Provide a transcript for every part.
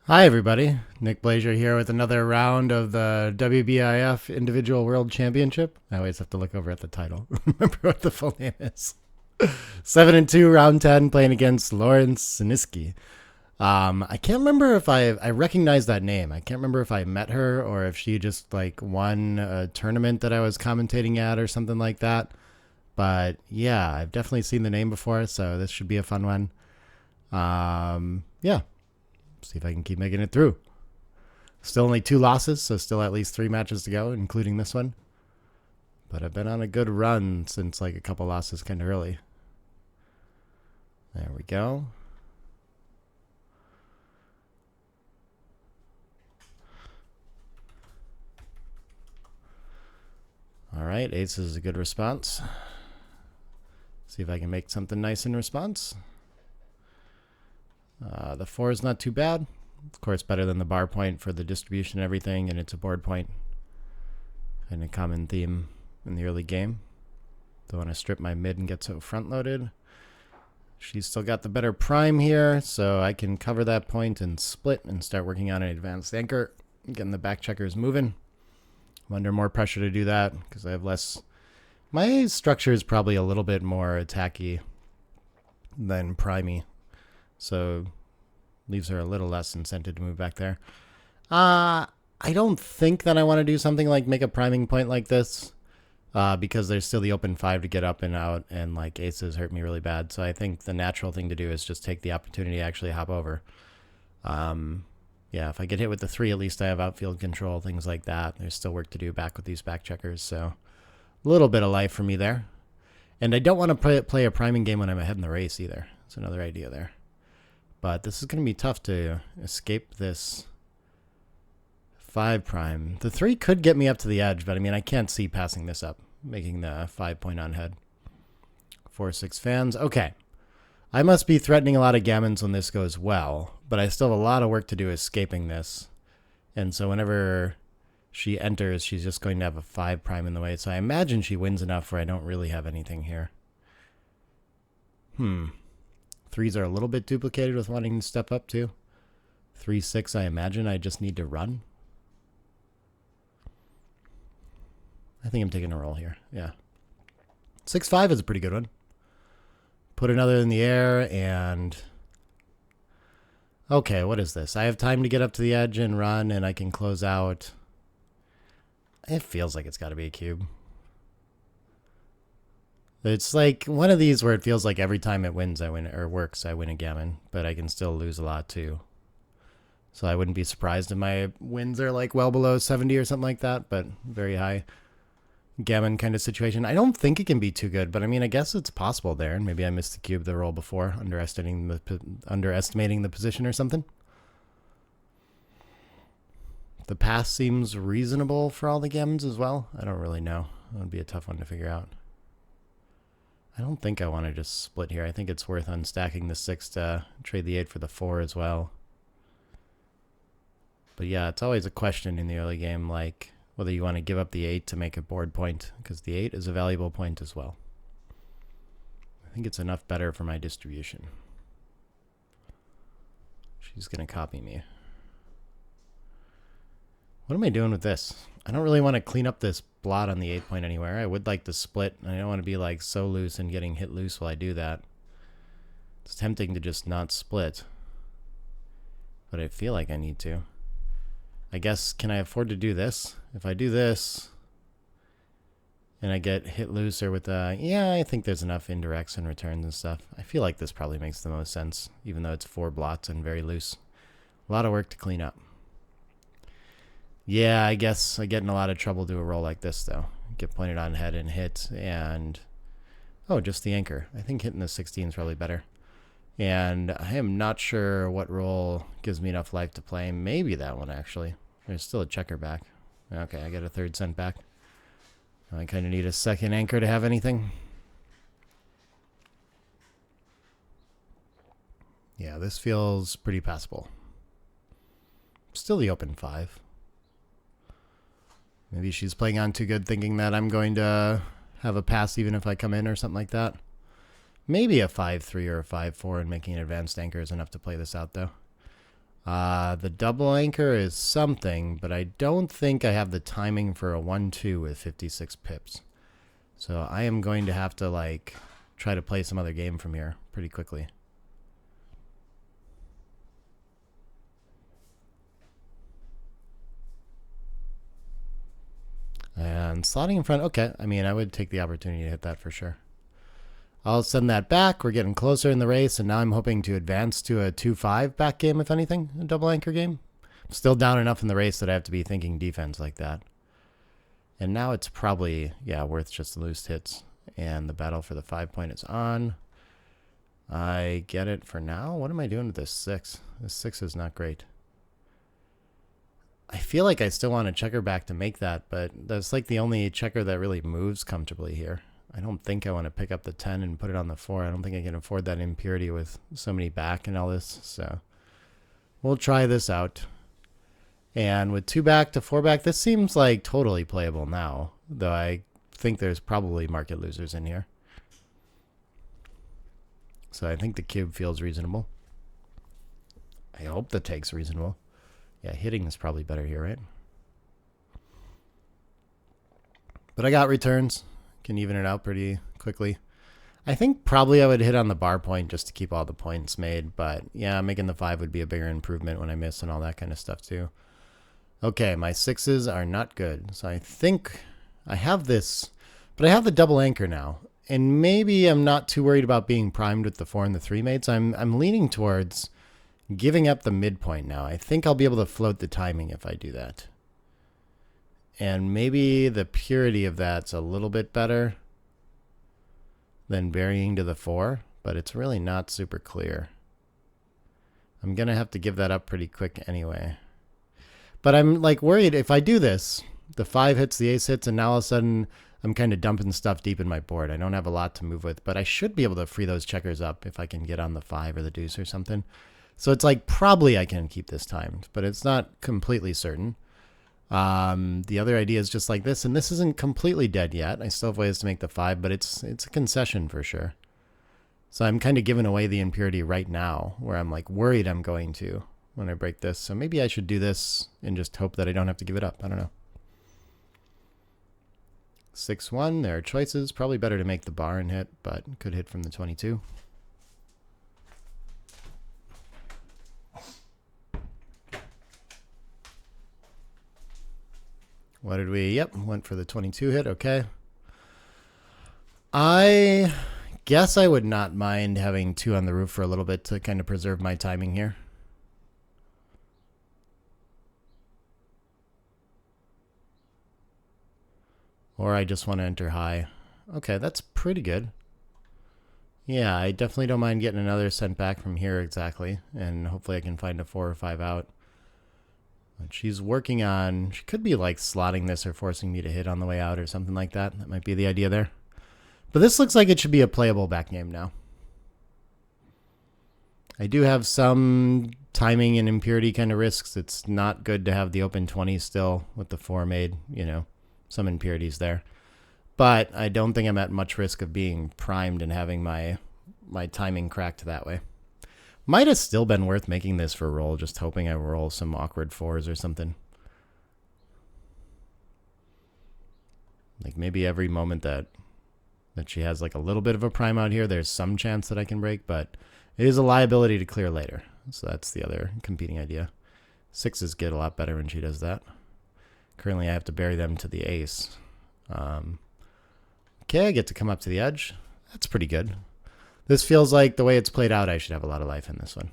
Hi, everybody. Nick Blazier here with another round of the WBIF Individual World Championship. I always have to look over at the title. Remember what the full name is. 7-2, round 10, playing against Laurence Sinitzky. I can't remember if I recognize that name. I can't remember if I met her or if she just like won a tournament that I was commentating at or something like that. But yeah, I've definitely seen the name before, so this should be a fun one. Yeah, see if I can keep making it through. Still only 2 losses, so still at least 3 matches to go, including this one. But I've been on a good run since like a couple losses kind of early. There we go. All right, ace is a good response. See if I can make something nice in response. The 4 is not too bad. Of course, better than the bar point for the distribution and everything, and it's a board point. And a common theme in the early game. Don't want to strip my mid and get so front-loaded. She's still got the better prime here, so I can cover that point and split and start working on an advanced anchor, getting the back checkers moving. I'm under more pressure to do that because I have less. My structure is probably a little bit more attacky than primey, so leaves her a little less incentive to move back there. I don't think that I want to do something like make a priming point like this because there's still the open 5 to get up and out, and like aces hurt me really bad. So I think the natural thing to do is just take the opportunity to actually hop over. Yeah, if I get hit with the 3, at least I have outfield control, things like that. There's still work to do back with these back checkers, so a little bit of life for me there. And I don't want to play a priming game when I'm ahead in the race either. That's another idea there. But this is going to be tough to escape this 5 prime. The 3 could get me up to the edge, but I mean, I can't see passing this up, making the 5 point on head. 4-6 fans. Okay. I must be threatening a lot of gammons when this goes well, but I still have a lot of work to do escaping this. And so whenever she enters, she's just going to have a 5 prime in the way. So I imagine she wins enough where I don't really have anything here. 3s are a little bit duplicated with wanting to step up too. 3-6, I imagine I just need to run. I think I'm taking a roll here. Yeah. 6-5 is a pretty good one. Put another in the air and... Okay, what is this? I have time to get up to the edge and run, and I can close out. It feels like it's got to be a cube. It's like one of these where it feels like every time it wins, I win, or works, I win a gammon, but I can still lose a lot too. So I wouldn't be surprised if my wins are like well below 70 or something like that, but very high gammon kind of situation. I don't think it can be too good, but I mean, I guess it's possible there. And maybe I missed the cube the roll before, underestimating the position or something. The pass seems reasonable for all the gammons as well. I don't really know. That would be a tough one to figure out. I don't think I want to just split here. I think it's worth unstacking the 6 to trade the 8 for the 4 as well. But yeah, it's always a question in the early game, like whether you want to give up the 8 to make a board point, because the 8 is a valuable point as well. I think it's enough better for my distribution. She's going to copy me. What am I doing with this? I don't really want to clean up this blot on the 8 point anywhere. I would like to split. I don't want to be like so loose and getting hit loose while I do that. It's tempting to just not split, but I feel like I need to. I guess, can I afford to do this? If I do this and I get hit looser with yeah, I think there's enough indirects and returns and stuff. I feel like this probably makes the most sense, even though it's 4 blots and very loose. A lot of work to clean up. Yeah, I guess I get in a lot of trouble to a roll like this, though. Get pointed on head and hit, and... Oh, just the anchor. I think hitting the 16 is probably better. And I am not sure what roll gives me enough life to play. Maybe that one, actually. There's still a checker back. Okay, I get a 3rd cent back. I kind of need a 2nd anchor to have anything. Yeah, this feels pretty passable. Still the open 5. Maybe she's playing on too good, thinking that I'm going to have a pass even if I come in or something like that. Maybe a 5-3 or a 5-4 and making an advanced anchor is enough to play this out, though. The double anchor is something, but I don't think I have the timing for a 1-2 with 56 pips. So I am going to have to like try to play some other game from here pretty quickly. And slotting in front, okay. I mean, I would take the opportunity to hit that for sure. I'll send that back. We're getting closer in the race, and now I'm hoping to advance to a 2-5 back game, if anything, a double anchor game. I'm still down enough in the race that I have to be thinking defense like that. And now it's probably, yeah, worth just the loose hits. And the battle for the 5-point is on. I get it for now. What am I doing with this 6? This 6 is not great. I feel like I still want a checker back to make that, but that's like the only checker that really moves comfortably here. I don't think I want to pick up the 10 and put it on the 4. I don't think I can afford that impurity with so many back and all this. So we'll try this out. And with 2 back to 4 back, this seems like totally playable now, though I think there's probably market losers in here. So I think the cube feels reasonable. I hope the take's reasonable. Yeah, hitting is probably better here, right? But I got returns. Can even it out pretty quickly. I think probably I would hit on the bar point just to keep all the points made. But yeah, making the 5 would be a bigger improvement when I miss and all that kind of stuff too. Okay, my 6s are not good. So I think I have this, but I have the double anchor now. And maybe I'm not too worried about being primed with the 4 and the 3 mates. I'm leaning towards giving up the midpoint now. I think I'll be able to float the timing if I do that. And maybe the purity of that's a little bit better than varying to the 4, but it's really not super clear. I'm going to have to give that up pretty quick anyway. But I'm like worried if I do this, the 5 hits, the ace hits, and now all of a sudden I'm kind of dumping stuff deep in my board. I don't have a lot to move with, but I should be able to free those checkers up if I can get on the 5 or the deuce or something. So it's like probably I can keep this timed, but it's not completely certain. The other idea is just like this, and this isn't completely dead yet. I still have ways to make the 5, but it's a concession for sure. So I'm kind of giving away the impurity right now, where I'm like worried I'm going to when I break this. So maybe I should do this and just hope that I don't have to give it up. I don't know. 6-1, there are choices. Probably better to make the bar and hit, but could hit from the 22. What did we? Yep, went for the 22 hit. Okay. I guess I would not mind having 2 on the roof for a little bit to kind of preserve my timing here. Or I just want to enter high. Okay, that's pretty good. Yeah, I definitely don't mind getting another cent back from here exactly. And hopefully I can find a 4 or 5 out. But she's working on, she could be like slotting this or forcing me to hit on the way out or something like that. That might be the idea there. But this looks like it should be a playable back game now. I do have some timing and impurity kind of risks. It's not good to have the open 20 still with the 4 made, you know, some impurities there. But I don't think I'm at much risk of being primed and having my timing cracked that way. Might have still been worth making this for a roll, just hoping I roll some awkward 4s or something. Like maybe every moment that she has like a little bit of a prime out here, there's some chance that I can break, but it is a liability to clear later. So that's the other competing idea. 6s get a lot better when she does that. Currently I have to bury them to the ace. Okay, I get to come up to the edge. That's pretty good. This feels like the way it's played out, I should have a lot of life in this one.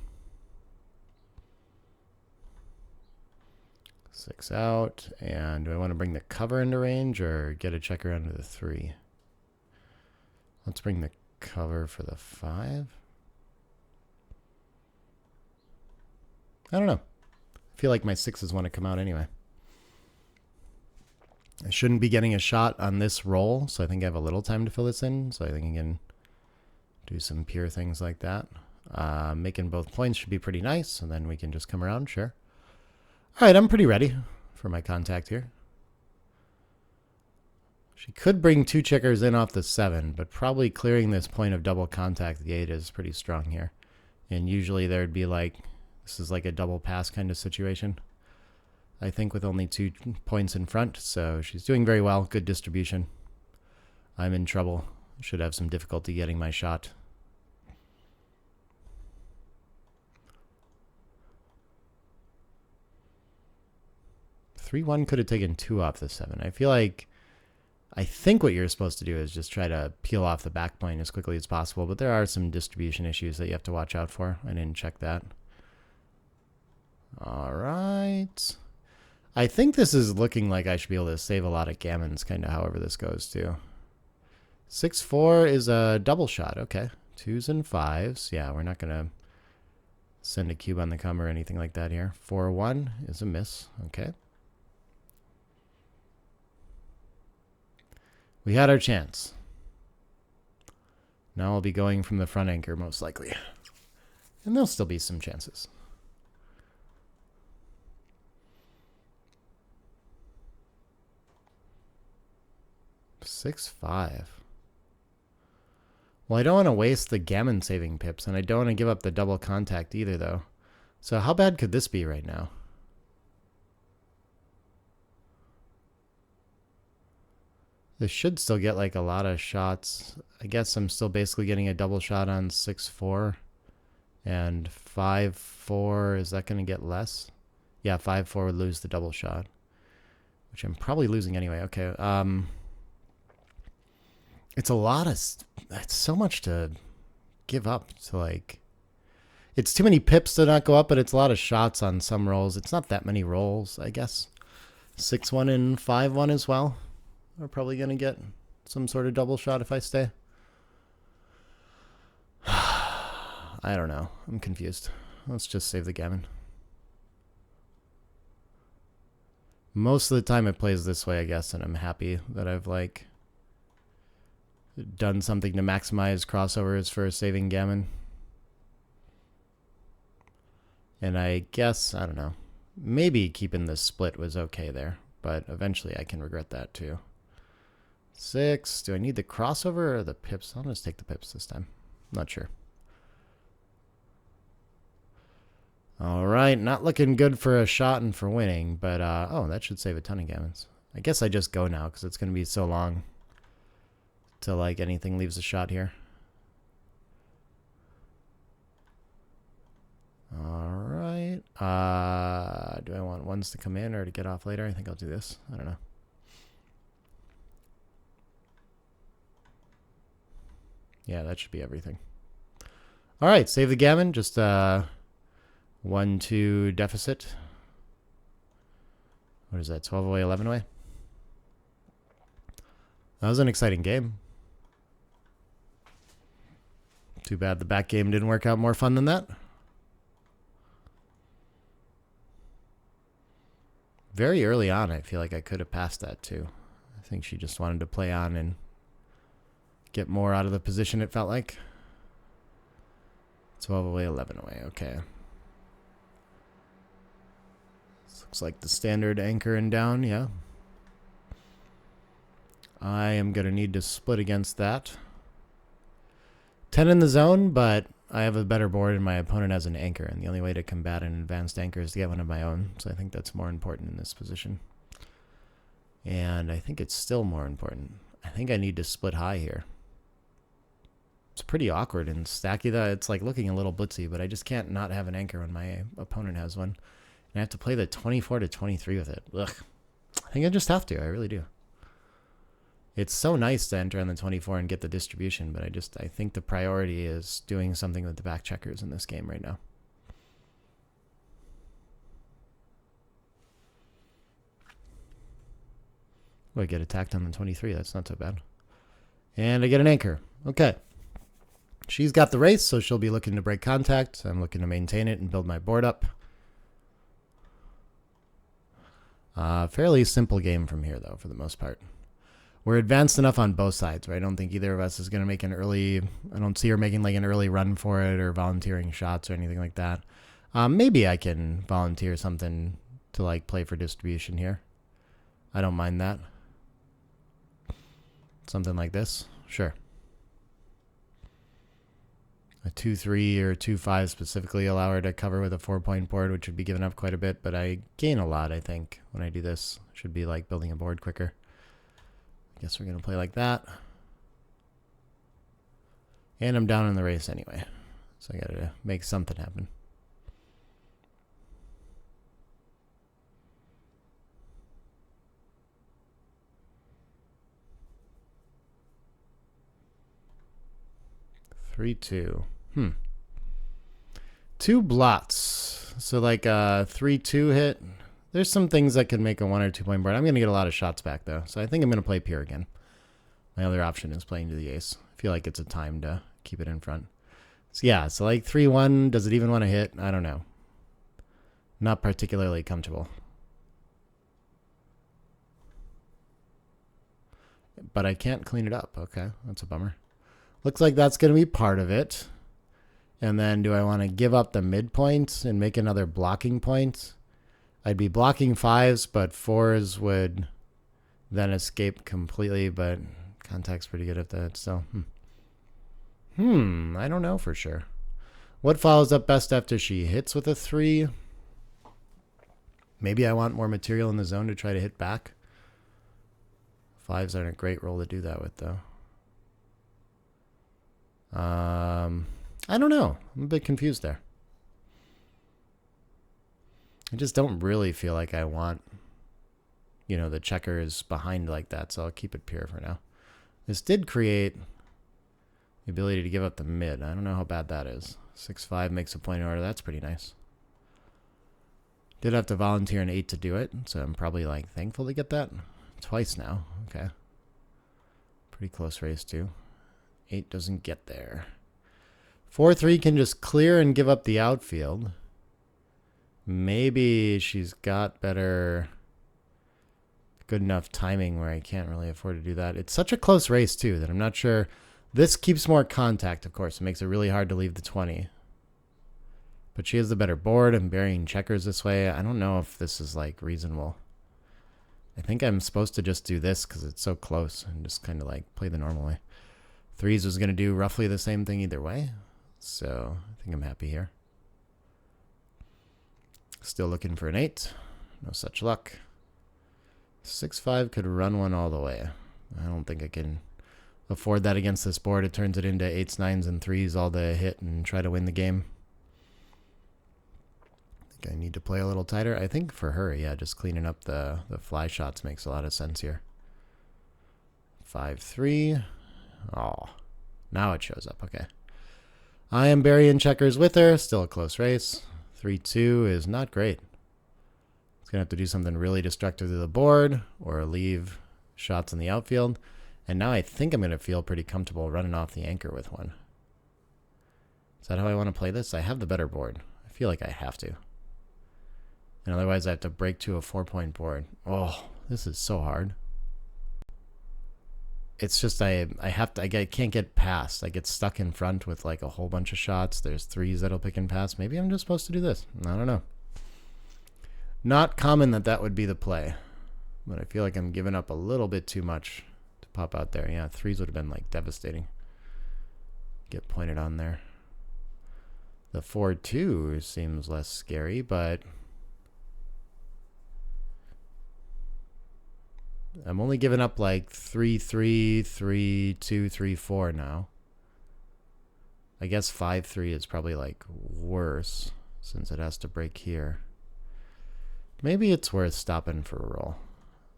6 out. And do I want to bring the cover into range or get a checker under the 3? Let's bring the cover for the 5. I don't know. I feel like my 6s want to come out anyway. I shouldn't be getting a shot on this roll, so I think I have a little time to fill this in. So I think I can do some pure things like that. Making both points should be pretty nice, and then we can just come around, sure. All right, I'm pretty ready for my contact here. She could bring 2 checkers in off the 7, but probably clearing this point of double contact, the 8 is pretty strong here. And usually there'd be like This is like a double pass kind of situation, I think, with only 2 points in front. So she's doing very well. Good distribution. I'm in trouble. Should have some difficulty getting my shot. 3-1 could have taken 2 off the 7. I think what you're supposed to do is just try to peel off the back point as quickly as possible, but there are some distribution issues that you have to watch out for. I didn't check that. All right. I think this is looking like I should be able to save a lot of gammons, kind of however this goes, too. 6-4 is a double shot. Okay. 2s and 5s. Yeah, we're not going to send a cube on the come or anything like that here. 4-1 is a miss. Okay. We had our chance. Now I'll be going from the front anchor, most likely. And there'll still be some chances. Six, 5. Well, I don't want to waste the gammon saving pips, and I don't want to give up the double contact either, though. So how bad could this be right now? This should still get like a lot of shots. I guess I'm still basically getting a double shot on 6-4 and 5-4. Is that going to get less? Yeah, 5-4 would lose the double shot, which I'm probably losing anyway. Okay. It's a lot of, it's so much to give up to like, it's too many pips to not go up, but it's a lot of shots on some rolls. It's not that many rolls, I guess. 6-1 and 5-1 as well. We're probably going to get some sort of double shot if I stay. I don't know. I'm confused. Let's just save the gammon. Most of the time it plays this way, I guess, and I'm happy that I've like done something to maximize crossovers for saving gammon. And I guess, I don't know, maybe keeping this split was okay there, but eventually I can regret that too. 6. Do I need the crossover or the pips? I'll just take the pips this time. Not sure. All right, not looking good for a shot and for winning, but oh, that should save a ton of gammons. I guess I just go now because it's going to be so long till like anything leaves a shot here. All right. Do I want ones to come in or to get off later? I think I'll do this. I don't know. Yeah, that should be everything. All right, save the gammon. Just 1-2 deficit. What is that? 12 away, 11 away. That was an exciting game. Too bad the back game didn't work out more fun than that. Very early on, I feel like I could have passed that too. I think she just wanted to play on and get more out of the position, it felt like. 12 away, 11 away. Okay. This looks like the standard anchor and down, yeah. I am going to need to split against that. 10 in the zone, but I have a better board and my opponent has an anchor, and the only way to combat an advanced anchor is to get one of my own, so I think that's more important in this position. And I think it's still more important. I think I need to split high here. It's pretty awkward and stacky. It's like looking a little blitzy, but I just can't not have an anchor when my opponent has one. And I have to play the 24 to 23 with it. Ugh. I think I just have to. I really do. It's so nice to enter on the 24 and get the distribution, but I think the priority is doing something with the back checkers in this game right now. Oh, I get attacked on the 23. That's not so bad. And I get an anchor. Okay. She's got the race, so she'll be looking to break contact. I'm looking to maintain it and build my board up. Fairly simple game from here, though, for the most part. We're advanced enough on both sides, right? I don't think either of us is going to make an early... I don't see her making like an early run for it or volunteering shots or anything like that. Maybe I can volunteer something to like play for distribution here. I don't mind that. Something like this. Sure. A 2-3 or 2-5 specifically allow her to cover with a 4-point board, which would be giving up quite a bit, but I gain a lot, I think, when I do this. Should be like building a board quicker. I guess we're going to play like that. And I'm down in the race anyway, so I got to make something happen. Three, two. Two blots. So like a 3-2 hit. There's some things that could make a 1 or 2 point board. I'm going to get a lot of shots back though. So I think I'm going to play Pier again. My other option is playing to the ace. I feel like it's a time to keep it in front. So yeah, so like 3-1. Does it even want to hit? I don't know. Not particularly comfortable. But I can't clean it up. Okay, that's a bummer. Looks like that's going to be part of it. And then do I want to give up the midpoint and make another blocking point? I'd be blocking 5s, but 4s would then escape completely, but contact's pretty good at that. So, I don't know for sure. What follows up best after she hits with a 3? Maybe I want more material in the zone to try to hit back. 5s aren't a great roll to do that with, though. I don't know. I'm a bit confused there. I just don't really feel like I want, you know, the checkers behind like that, so I'll keep it pure for now. This did create the ability to give up the mid. I don't know how bad that is. 6-5 makes a point order. That's pretty nice. Did have to volunteer an 8 to do it, so I'm probably like thankful to get that. Twice now. Okay. Pretty close race too. 8 doesn't get there. 4-3 can just clear and give up the outfield. Maybe she's got better, good enough timing where I can't really afford to do that. It's such a close race too that I'm not sure. This keeps more contact, of course. It makes it really hard to leave the 20. But she has the better board. I'm burying checkers this way. I don't know if this is like reasonable. I think I'm supposed to just do this because it's so close and just kind of like play the normal way. 3s was going to do roughly the same thing either way. So I think I'm happy here. Still looking for an 8. No such luck. 6-5 could run one all the way. I don't think I can afford that against this board. It turns it into 8s, 9s, and 3s all to hit and try to win the game. I think I need to play a little tighter. I think for her, yeah, just cleaning up the fly shots makes a lot of sense here. 5-3. Oh, now it shows up. Okay. I am burying checkers with her. Still a close race. 3-2 is not great. It's going to have to do something really destructive to the board or leave shots in the outfield. And now I think I'm going to feel pretty comfortable running off the anchor with one. Is that how I want to play this? I have the better board. I feel like I have to. And otherwise I have to break to a 4-point board. Oh, this is so hard. It's just I can't get past. I get stuck in front with like a whole bunch of shots. There's 3s that'll pick and pass. Maybe I'm just supposed to do this. I don't know. Not common that would be the play. But I feel like I'm giving up a little bit too much to pop out there. Yeah, 3s would have been like devastating. Get pointed on there. The 4-2 seems less scary, but I'm only giving up like 3-3, 3-2, 3-4 now. I guess 5-3 is probably like worse since it has to break here. Maybe it's worth stopping for a roll.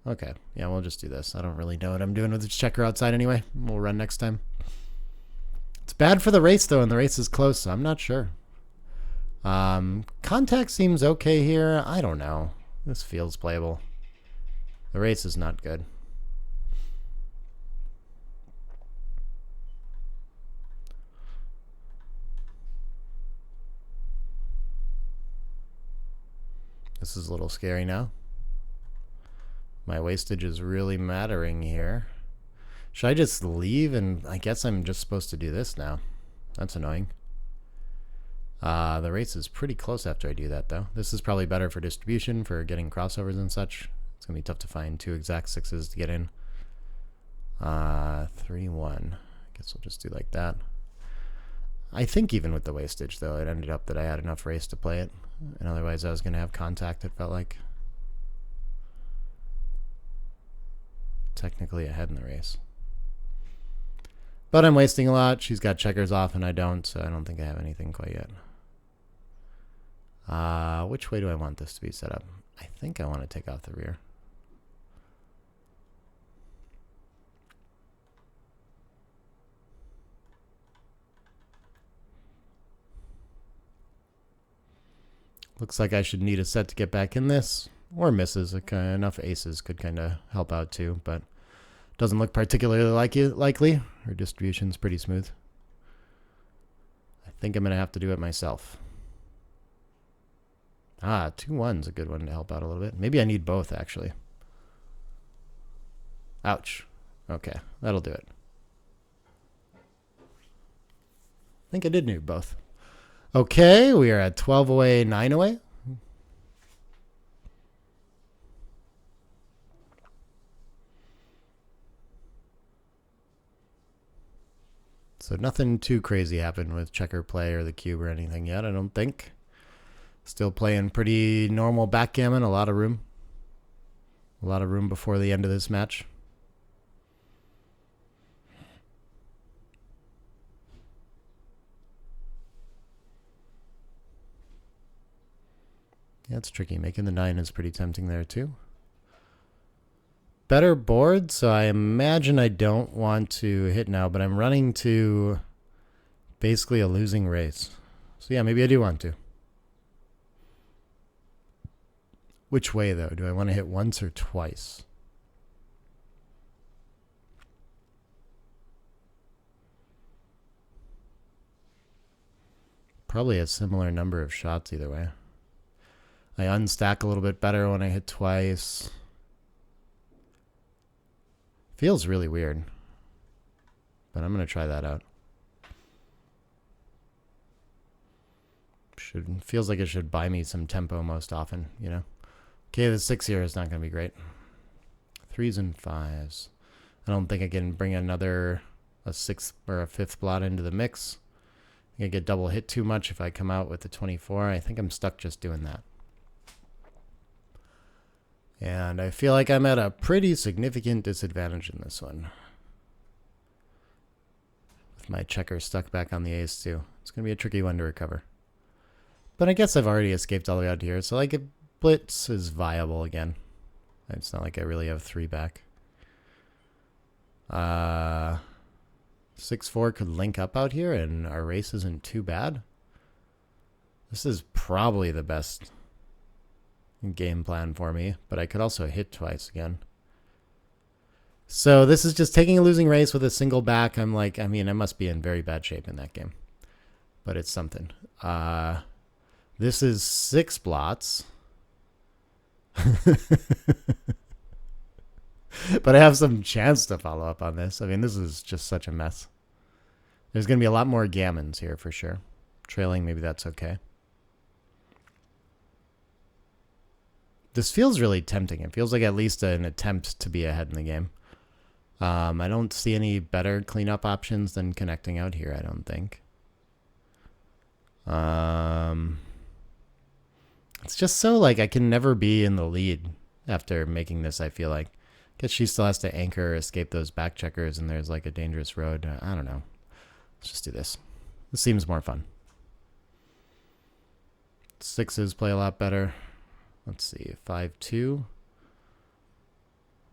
Okay, yeah, we'll just do this. I don't really know what I'm doing with this checker outside anyway. We'll run next time. It's bad for the race though, and the race is close, so I'm not sure. Contact seems okay here. I don't know. This feels playable. The race is not good. This is a little scary now. My wastage is really mattering here. Should I just leave? And I guess I'm just supposed to do this now. That's annoying. The race is pretty close after I do that, though. This is probably better for distribution, for getting crossovers and such. It's going to be tough to find 2 exact 6s to get in. 3-1. I guess we'll just do like that. I think even with the wastage, though, it ended up that I had enough race to play it. And otherwise I was going to have contact, it felt like. Technically ahead in the race. But I'm wasting a lot. She's got checkers off and I don't, so I don't think I have anything quite yet. Which way do I want this to be set up? I think I want to take off the rear. Looks like I should need a set to get back in this. Or misses. Enough aces could kind of help out too, but doesn't look particularly likely. Her distribution's pretty smooth. I think I'm going to have to do it myself. 2-1's a good one to help out a little bit. Maybe I need both, actually. Ouch. Okay, that'll do it. I think I did need both. Okay, we are at 12 away, 9 away. So nothing too crazy happened with checker play or the cube or anything yet, I don't think. Still playing pretty normal backgammon, a lot of room. A lot of room before the end of this match. Yeah, it's tricky. Making the 9 is pretty tempting there too. Better board, so I imagine I don't want to hit now, but I'm running to basically a losing race. So yeah, maybe I do want to. Which way, though? Do I want to hit once or twice? Probably a similar number of shots either way. I unstack a little bit better when I hit twice. Feels really weird, but I'm going to try that out. Feels like it should buy me some tempo most often, you know? Okay, the 6 here is not going to be great. 3s and 5s. I don't think I can bring a 6th or a 5th blot into the mix. I think I get double hit too much if I come out with the 24. I think I'm stuck just doing that. And I feel like I'm at a pretty significant disadvantage in this one. With my checker stuck back on the ace too. It's going to be a tricky one to recover. But I guess I've already escaped all the way out here. So like a blitz is viable again. It's not like I really have 3 back. 6-4 could link up out here and our race isn't too bad. This is probably the best game plan for me, but I could also hit twice again. So this is just taking a losing race with a single back. I'm like, I mean, I must be in very bad shape in that game, but it's something. This is 6 blots. But I have some chance to follow up on this. I mean, this is just such a mess. There's going to be a lot more gammons here for sure. Trailing, maybe that's okay. This feels really tempting. It feels like at least an attempt to be ahead in the game. I don't see any better cleanup options than connecting out here, I don't think. It's just so like I can never be in the lead after making this, I feel like. I guess she still has to anchor or escape those back checkers and there's like a dangerous road. I don't know. Let's just do this. This seems more fun. 6s play a lot better. Let's see, 5-2.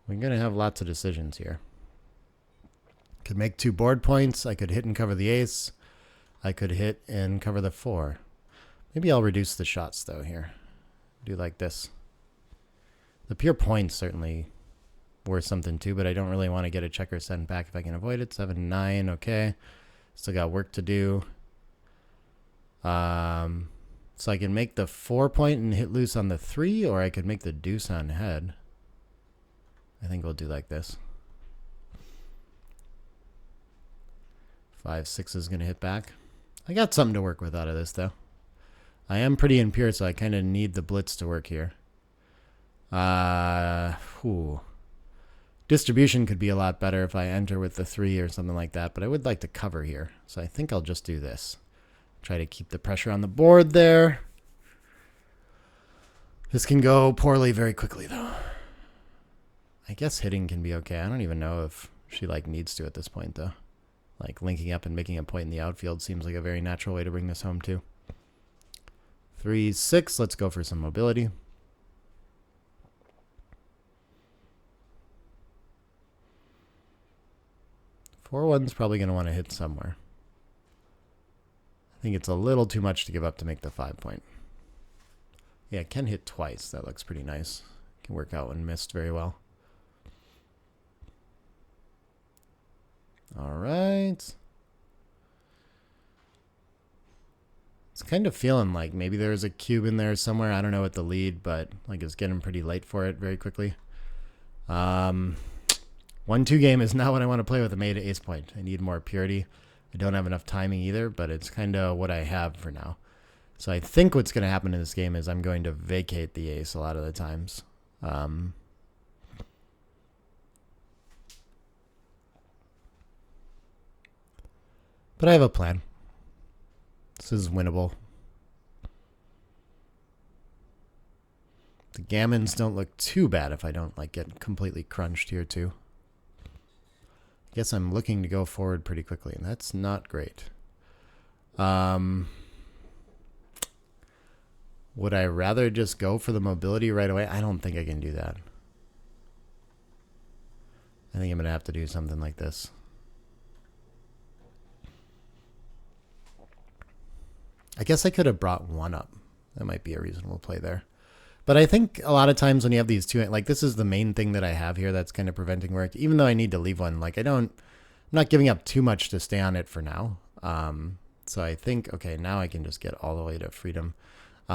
We're going to have lots of decisions here. Could make 2 board points. I could hit and cover the ace. I could hit and cover the 4. Maybe I'll reduce the shots, though, here. Do like this. The pure point's certainly worth something, too, but I don't really want to get a checker sent back if I can avoid it. 7-9, okay. Still got work to do. So I can make the 4 point and hit loose on the 3, or I could make the deuce on head. I think we'll do like this. 5-6 is going to hit back. I got something to work with out of this, though. I am pretty impure, so I kind of need the blitz to work here. Distribution could be a lot better if I enter with the 3 or something like that, but I would like to cover here. So I think I'll just do this. Try to keep the pressure on the board there. This can go poorly very quickly, though. I guess hitting can be okay. I don't even know if she like needs to at this point, though. Like linking up and making a point in the outfield seems like a very natural way to bring this home, too. 3-6. Let's go for some mobility. 4-1's probably going to want to hit somewhere. I think it's a little too much to give up to make the 5-point. Yeah, it can hit twice. That looks pretty nice. Can work out when missed very well. All right. It's kind of feeling like maybe there's a cube in there somewhere. I don't know what the lead, but like it's getting pretty late for it very quickly. 1-2 game is not what I want to play with a mate ace point. I need more purity. I don't have enough timing either, but it's kind of what I have for now. So I think what's going to happen in this game is I'm going to vacate the ace a lot of the times. But I have a plan. This is winnable. The gammons don't look too bad if I don't like get completely crunched here too. I guess I'm looking to go forward pretty quickly, and that's not great. Would I rather just go for the mobility right away? I don't think I can do that. I think I'm going to have to do something like this. I guess I could have brought one up. That might be a reasonable play there. But I think a lot of times when you have these two, like this is the main thing that I have here that's kind of preventing work, even though I need to leave one. Like I'm not giving up too much to stay on it for now. So I think, okay, now I can just get all the way to freedom. We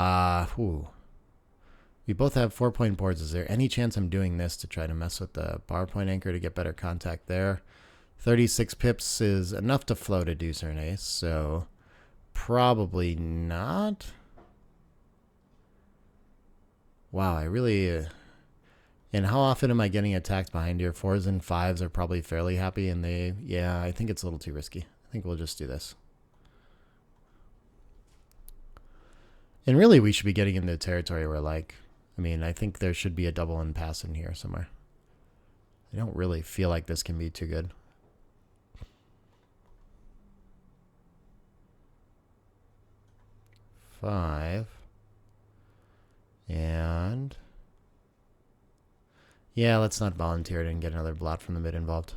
both have 4-point boards. Is there any chance I'm doing this to try to mess with the bar point anchor to get better contact there? 36 pips is enough to float a deuce or an ace, so probably not. Wow, I really... and how often am I getting attacked behind here? 4s and 5s are probably fairly happy, and they... yeah, I think it's a little too risky. I think we'll just do this. And really, we should be getting into territory where, like... I mean, I think there should be a double and pass in here somewhere. I don't really feel like this can be too good. Five. And... yeah, let's not volunteer it and get another blot from the mid involved.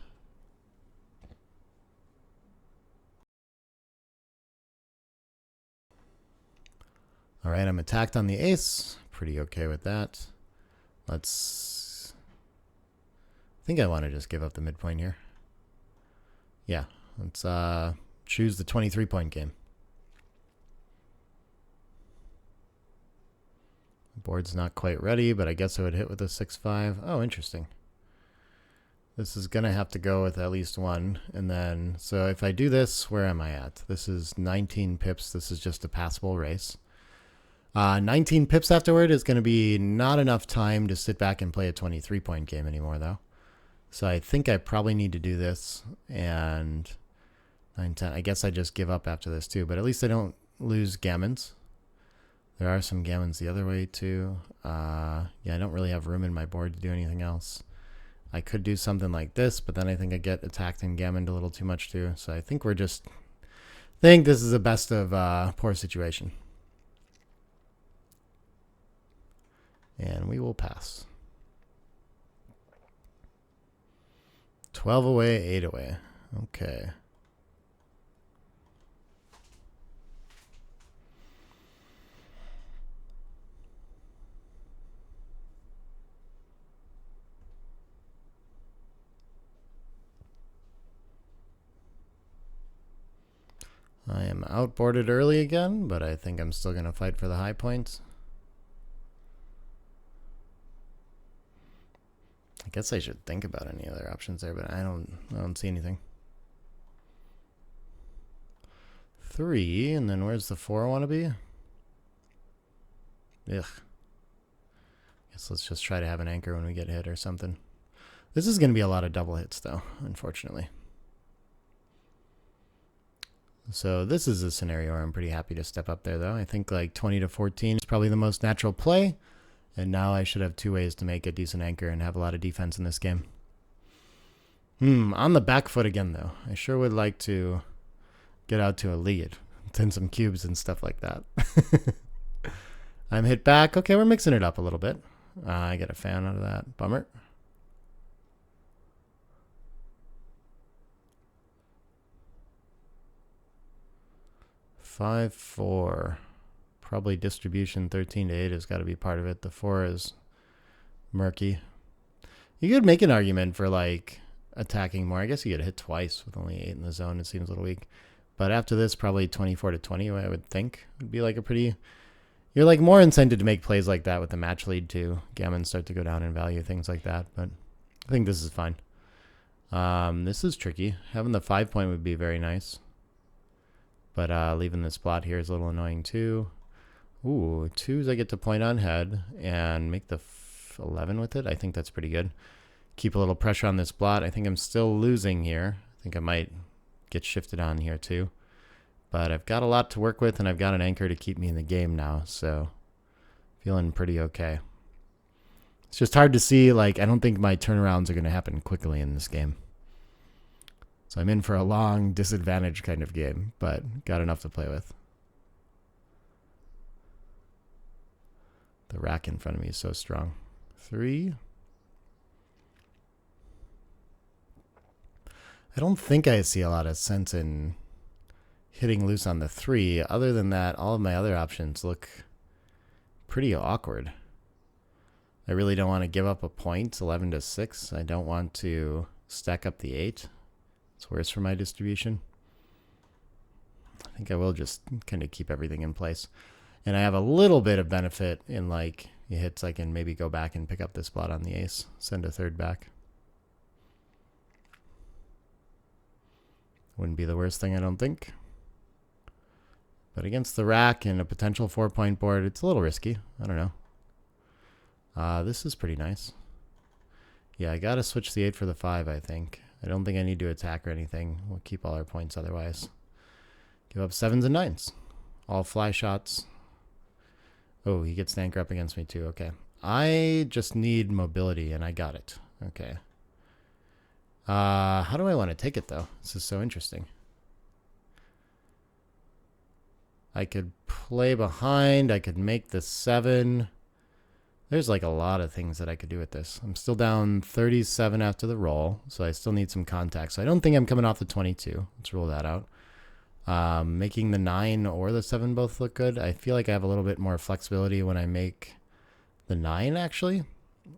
All right, I'm attacked on the ace. Pretty okay with that. Let's... I think I want to just give up the midpoint here. Yeah, let's choose the 23-point game. Board's not quite ready, but I guess I would hit with a 6-5. Oh, interesting. This is going to have to go with at least one. And then, so if I do this, where am I at? This is 19 pips. This is just a passable race. 19 pips afterward is going to be not enough time to sit back and play a 23-point game anymore, though. So I think I probably need to do this. And 9-10. I guess I just give up after this, too. But at least I don't lose gammons. There are some gammons the other way, too. Yeah, I don't really have room in my board to do anything else. I could do something like this, but then I think I get attacked and gammoned a little too much, too. So I think we're just... I think this is the best of poor situation. And we will pass. 12 away, 8 away. Okay. I am outboarded early again, but I think I'm still going to fight for the high points. I guess I should think about any other options there, but I don't see anything. 3, and then where's the 4 want to be? Ugh. Guess let's just try to have an anchor when we get hit or something. This is going to be a lot of double hits, though, unfortunately. So this is a scenario where I'm pretty happy to step up there, though. I think like 20 to 14 is probably the most natural play. And now I should have 2 ways to make a decent anchor and have a lot of defense in this game. On the back foot again, though. I sure would like to get out to a lead. 10 some cubes and stuff like that. I'm hit back. Okay, we're mixing it up a little bit. I get a fan out of that. Bummer. Five, 4. Probably distribution 13 to 8 has got to be part of it. The 4 is murky. You could make an argument for like attacking more. I guess you get hit twice with only 8 in the zone. It seems a little weak. But after this, probably 24 to 20, I would think, would be like a pretty... You're like more incented to make plays like that with the match lead too. Gammons start to go down in value, things like that. But I think this is fine. This is tricky. Having the 5 point would be very nice. But leaving this blot here is a little annoying too. Ooh, 2s I get to point on head and make the 11 with it. I think that's pretty good. Keep a little pressure on this blot. I think I'm still losing here. I think I might get shifted on here too. But I've got a lot to work with, and I've got an anchor to keep me in the game now, so feeling pretty okay. It's just hard to see, like, I don't think my turnarounds are going to happen quickly in this game. So I'm in for a long disadvantage kind of game, but got enough to play with. The rack in front of me is so strong. 3. I don't think I see a lot of sense in hitting loose on the 3. Other than that, all of my other options look pretty awkward. I really don't want to give up a point, 11 to 6. I don't want to stack up the 8. It's worse for my distribution. I think I will just kind of keep everything in place. And I have a little bit of benefit in like hits. I can maybe go back and pick up this blot on the ace, send a 3rd back. Wouldn't be the worst thing, I don't think. But against the rack and a potential 4-point board, it's a little risky. I don't know. This is pretty nice. Yeah, I got to switch the 8 for the 5, I think. I don't think I need to attack or anything. We'll keep all our points otherwise. Give up 7s and 9s. All fly shots. Oh, he gets the anchor up against me too. Okay. I just need mobility, and I got it. Okay. How do I want to take it, though? This is so interesting. I could play behind. I could make the 7. There's like a lot of things that I could do with this. I'm still down 37 after the roll, so I still need some contact. So I don't think I'm coming off the 22. Let's rule that out. Making the 9 or the 7 both look good. I feel like I have a little bit more flexibility when I make the 9, actually.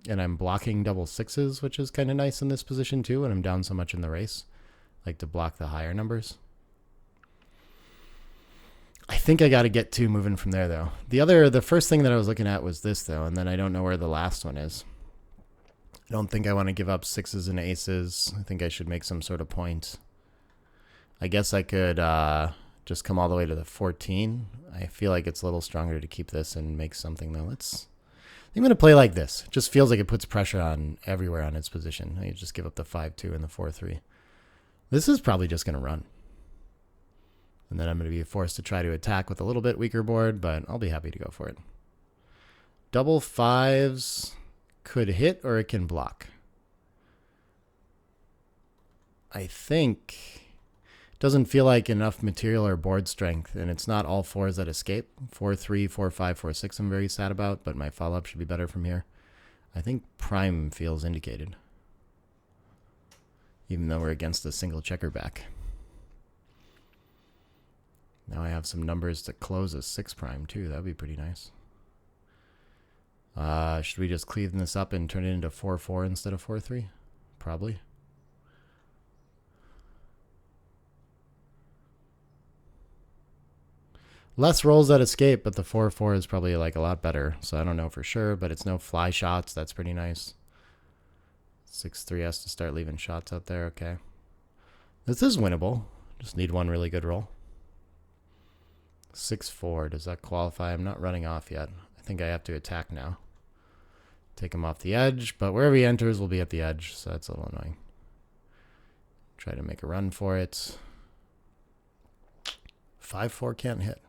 And I'm blocking double 6s, which is kind of nice in this position, too, when I'm down so much in the race. I like to block the higher numbers. I think I got to get 2 moving from there, though. The first thing that I was looking at was this, though, and then I don't know where the last one is. I don't think I want to give up 6s and aces. I think I should make some sort of point. I guess I could just come all the way to the 14. I feel like it's a little stronger to keep this and make something, though. I'm going to play like this. It just feels like it puts pressure on everywhere on its position. I just give up the 5-2 and the 4-3. This is probably just going to run. And then I'm going to be forced to try to attack with a little bit weaker board, but I'll be happy to go for it. Double 5s could hit or it can block. I think it doesn't feel like enough material or board strength, and it's not all 4s that escape. 4-3, 4-5, 4-6 I'm very sad about, but my follow-up should be better from here. I think prime feels indicated, even though we're against a single checker back. Now I have some numbers to close a 6 prime too. That would be pretty nice. Should we just clean this up and turn it into 4-4 instead of 4-3? Probably. Less rolls that escape, but the 4-4 is probably like a lot better. So I don't know for sure, but it's no fly shots. That's pretty nice. 6-3 has to start leaving shots out there. Okay. This is winnable. Just need one really good roll. 6-4. Does that qualify? I'm not running off yet. I think I have to attack now. Take him off the edge, but wherever he enters will be at the edge, so that's a little annoying. Try to make a run for it. 5-4 can't hit.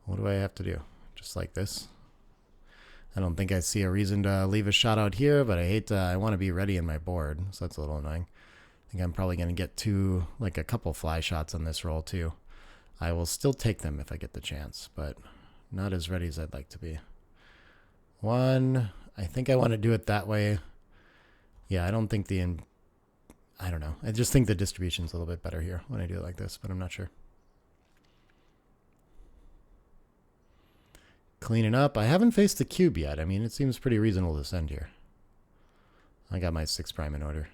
What do I have to do? Just like this? I don't think I see a reason to leave a shot out here, but I want to be ready in my board, so that's a little annoying. I think I'm probably going to get a couple fly shots on this roll too. I will still take them if I get the chance, but not as ready as I'd like to be. One, I think I want to do it that way. Yeah, I don't know. I just think the distribution's a little bit better here when I do it like this, but I'm not sure. Cleaning up. I haven't faced the cube yet. I mean, it seems pretty reasonable to send here. I got my 6 prime in order.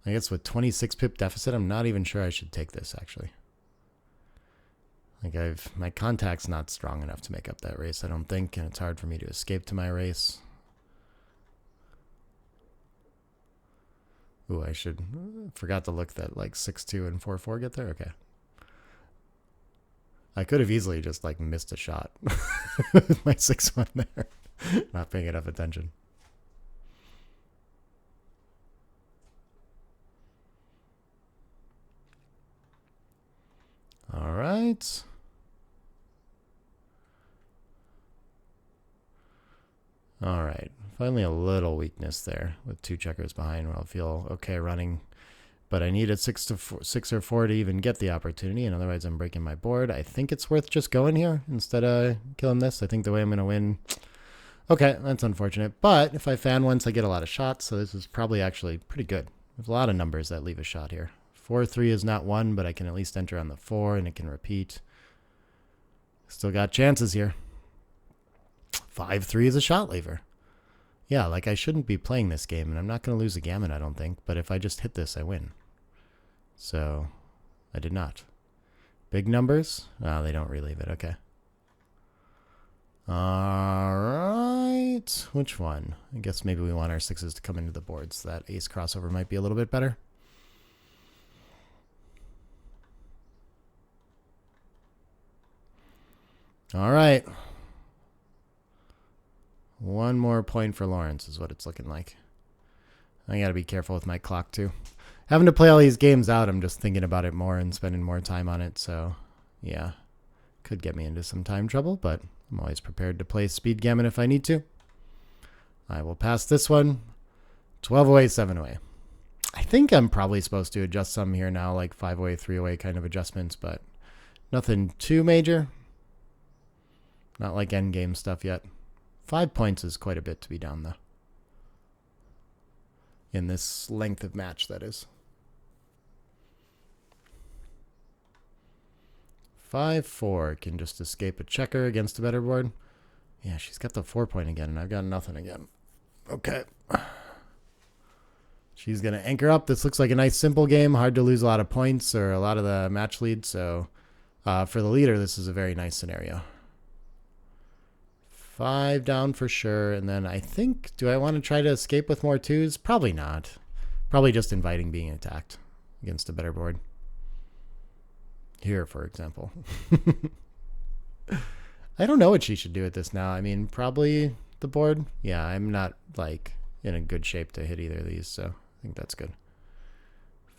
I guess with 26 pip deficit, I'm not even sure I should take this, actually. My contact's not strong enough to make up that race, I don't think, and it's hard for me to escape to my race. Ooh, forgot to look that 6-2 and 4-4 get there? Okay. I could have easily just missed a shot with my 6-1 there. Not paying enough attention. All right. All right. Finally a little weakness there with 2 checkers behind where I'll feel okay running. But I need a 6 or 4 to even get the opportunity, and otherwise I'm breaking my board. I think it's worth just going here instead of killing this. I think the way I'm going to win... Okay, that's unfortunate. But if I fan once, I get a lot of shots, so this is probably actually pretty good. There's a lot of numbers that leave a shot here. 4-3 is not 1, but I can at least enter on the 4, and it can repeat. Still got chances here. 5-3 is a shot lever. Yeah, I shouldn't be playing this game, and I'm not going to lose a gammon, I don't think. But if I just hit this, I win. So, I did not. Big numbers? Oh, they don't relieve it. Okay. All right. Which one? I guess maybe we want our 6s to come into the board, so that ace crossover might be a little bit better. All right. One more point for Laurence is what it's looking like. I got to be careful with my clock, too. Having to play all these games out, I'm just thinking about it more and spending more time on it. So, yeah, could get me into some time trouble, but I'm always prepared to play speed gammon if I need to. I will pass this one. 12 away, 7 away. I think I'm probably supposed to adjust some here now, 5 away, 3 away kind of adjustments, but nothing too major. Not like endgame stuff yet. 5 points is quite a bit to be down, though. In this length of match, that is. 5-4 can just escape a checker against a better board. Yeah, she's got the 4 point again, and I've got nothing again. Okay. She's going to anchor up. This looks like a nice simple game. Hard to lose a lot of points or a lot of the match lead. So for the leader, this is a very nice scenario. 5 down for sure. And then I think, do I want to try to escape with more 2s? Probably not. Probably just inviting being attacked against a better board. Here, for example. I don't know what she should do with this now. I mean, probably the board. Yeah, I'm not in a good shape to hit either of these, so I think that's good.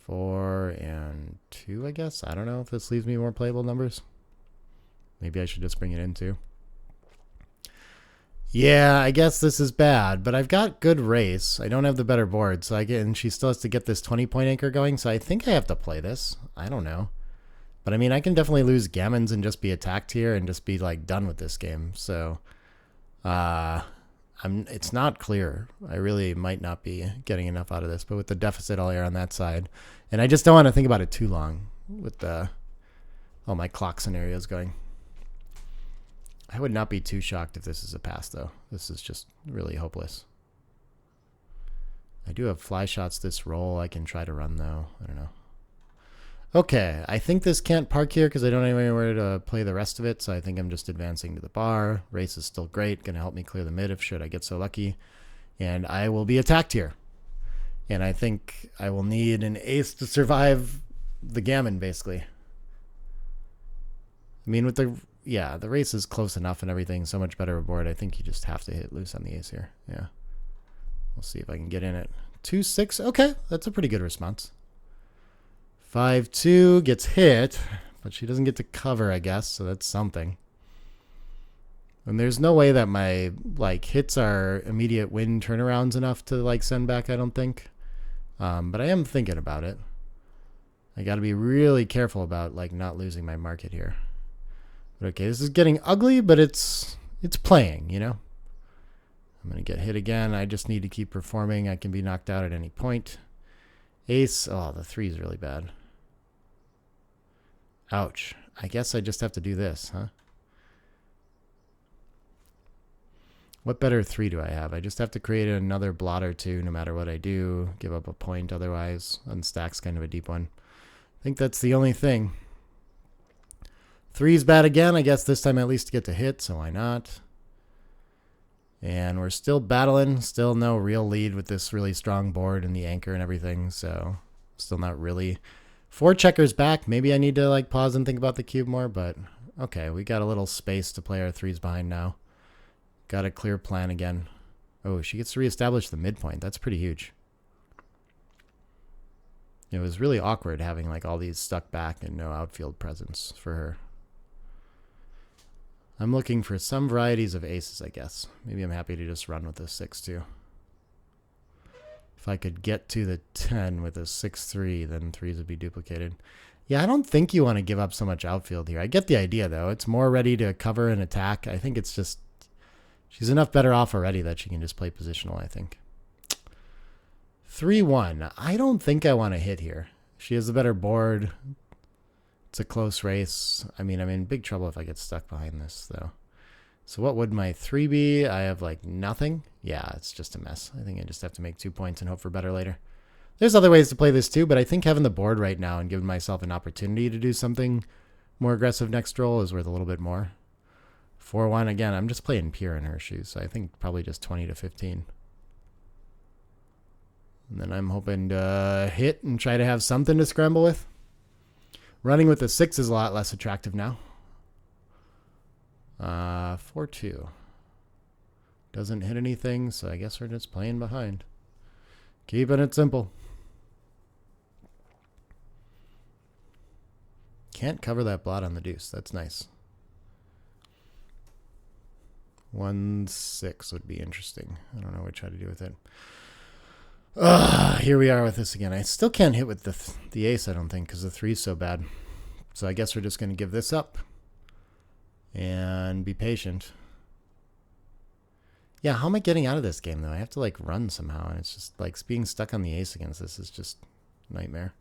4 and 2, I guess. I don't know if this leaves me more playable numbers. Maybe I should just bring it in too. Yeah, I guess this is bad, but I've got good race. I don't have the better board, so and she still has to get this 20-point anchor going, so I think I have to play this. I don't know. But I mean, I can definitely lose gammons and just be attacked here and just be done with this game. So, it's not clear. I really might not be getting enough out of this, but with the deficit, I'll err on that side. And I just don't want to think about it too long with all my clock scenarios going. I would not be too shocked if this is a pass, though. This is just really hopeless. I do have fly shots this roll. I can try to run, though. I don't know. Okay, I think this can't park here because I don't have anywhere to play the rest of it, so I think I'm just advancing to the bar. Race is still great, going to help me clear the mid if should I get so lucky. And I will be attacked here. And I think I will need an ace to survive the gammon, basically. I mean, with the race is close enough and everything, so much better aboard. I think you just have to hit loose on the ace here. Yeah. We'll see if I can get in it. 2-6. Okay, that's a pretty good response. 5-2 gets hit, but she doesn't get to cover, I guess, so that's something. And there's no way that my like hits are immediate win turnarounds enough to like send back, I don't think. But I am thinking about it. I got to be really careful about like not losing my market here. But okay, this is getting ugly, but it's playing, you know. I'm going to get hit again. I just need to keep performing. I can be knocked out at any point. Ace. Oh, the 3 is really bad. Ouch. I guess I just have to do this, huh? What better 3 do I have? I just have to create another blot or two no matter what I do. Give up a point otherwise. Unstack's kind of a deep one. I think that's the only thing. 3's bad again. I guess this time at least get to hit, so why not? And we're still battling. Still no real lead with this really strong board and the anchor and everything, so still not really. 4 checkers back. Maybe I need to like pause and think about the cube more, but okay, we got a little space to play our 3s behind now. Got a clear plan again. Oh, she gets to reestablish the midpoint. That's pretty huge. It was really awkward having like all these stuck back and no outfield presence for her. I'm looking for some varieties of aces, I guess. Maybe I'm happy to just run with this 6 too. If I could get to the 10 with a 6-3, then 3s would be duplicated. Yeah, I don't think you want to give up so much outfield here. I get the idea, though. It's more ready to cover and attack. I think it's just... she's enough better off already that she can just play positional, I think. 3-1. I don't think I want to hit here. She has a better board. It's a close race. I mean, I'm in big trouble if I get stuck behind this, though. So what would my 3 be? I have, like, nothing. Yeah, it's just a mess. I think I just have to make 2 points and hope for better later. There's other ways to play this, too, but I think having the board right now and giving myself an opportunity to do something more aggressive next roll is worth a little bit more. 4-1, again, I'm just playing pure in her shoes, so I think probably just 20 to 15. And then I'm hoping to hit and try to have something to scramble with. Running with the 6 is a lot less attractive now. 4-2. Doesn't hit anything, so I guess we're just playing behind. Keeping it simple. Can't cover that blot on the deuce. That's nice. 1-6 would be interesting. I don't know what I try to do with it. Here we are with this again. I still can't hit with the ace, I don't think, because the 3 is so bad. So I guess we're just going to give this up and be patient. Yeah, how am I getting out of this game, though? I have to, like, run somehow, and it's just, like, being stuck on the ace against this is just a nightmare.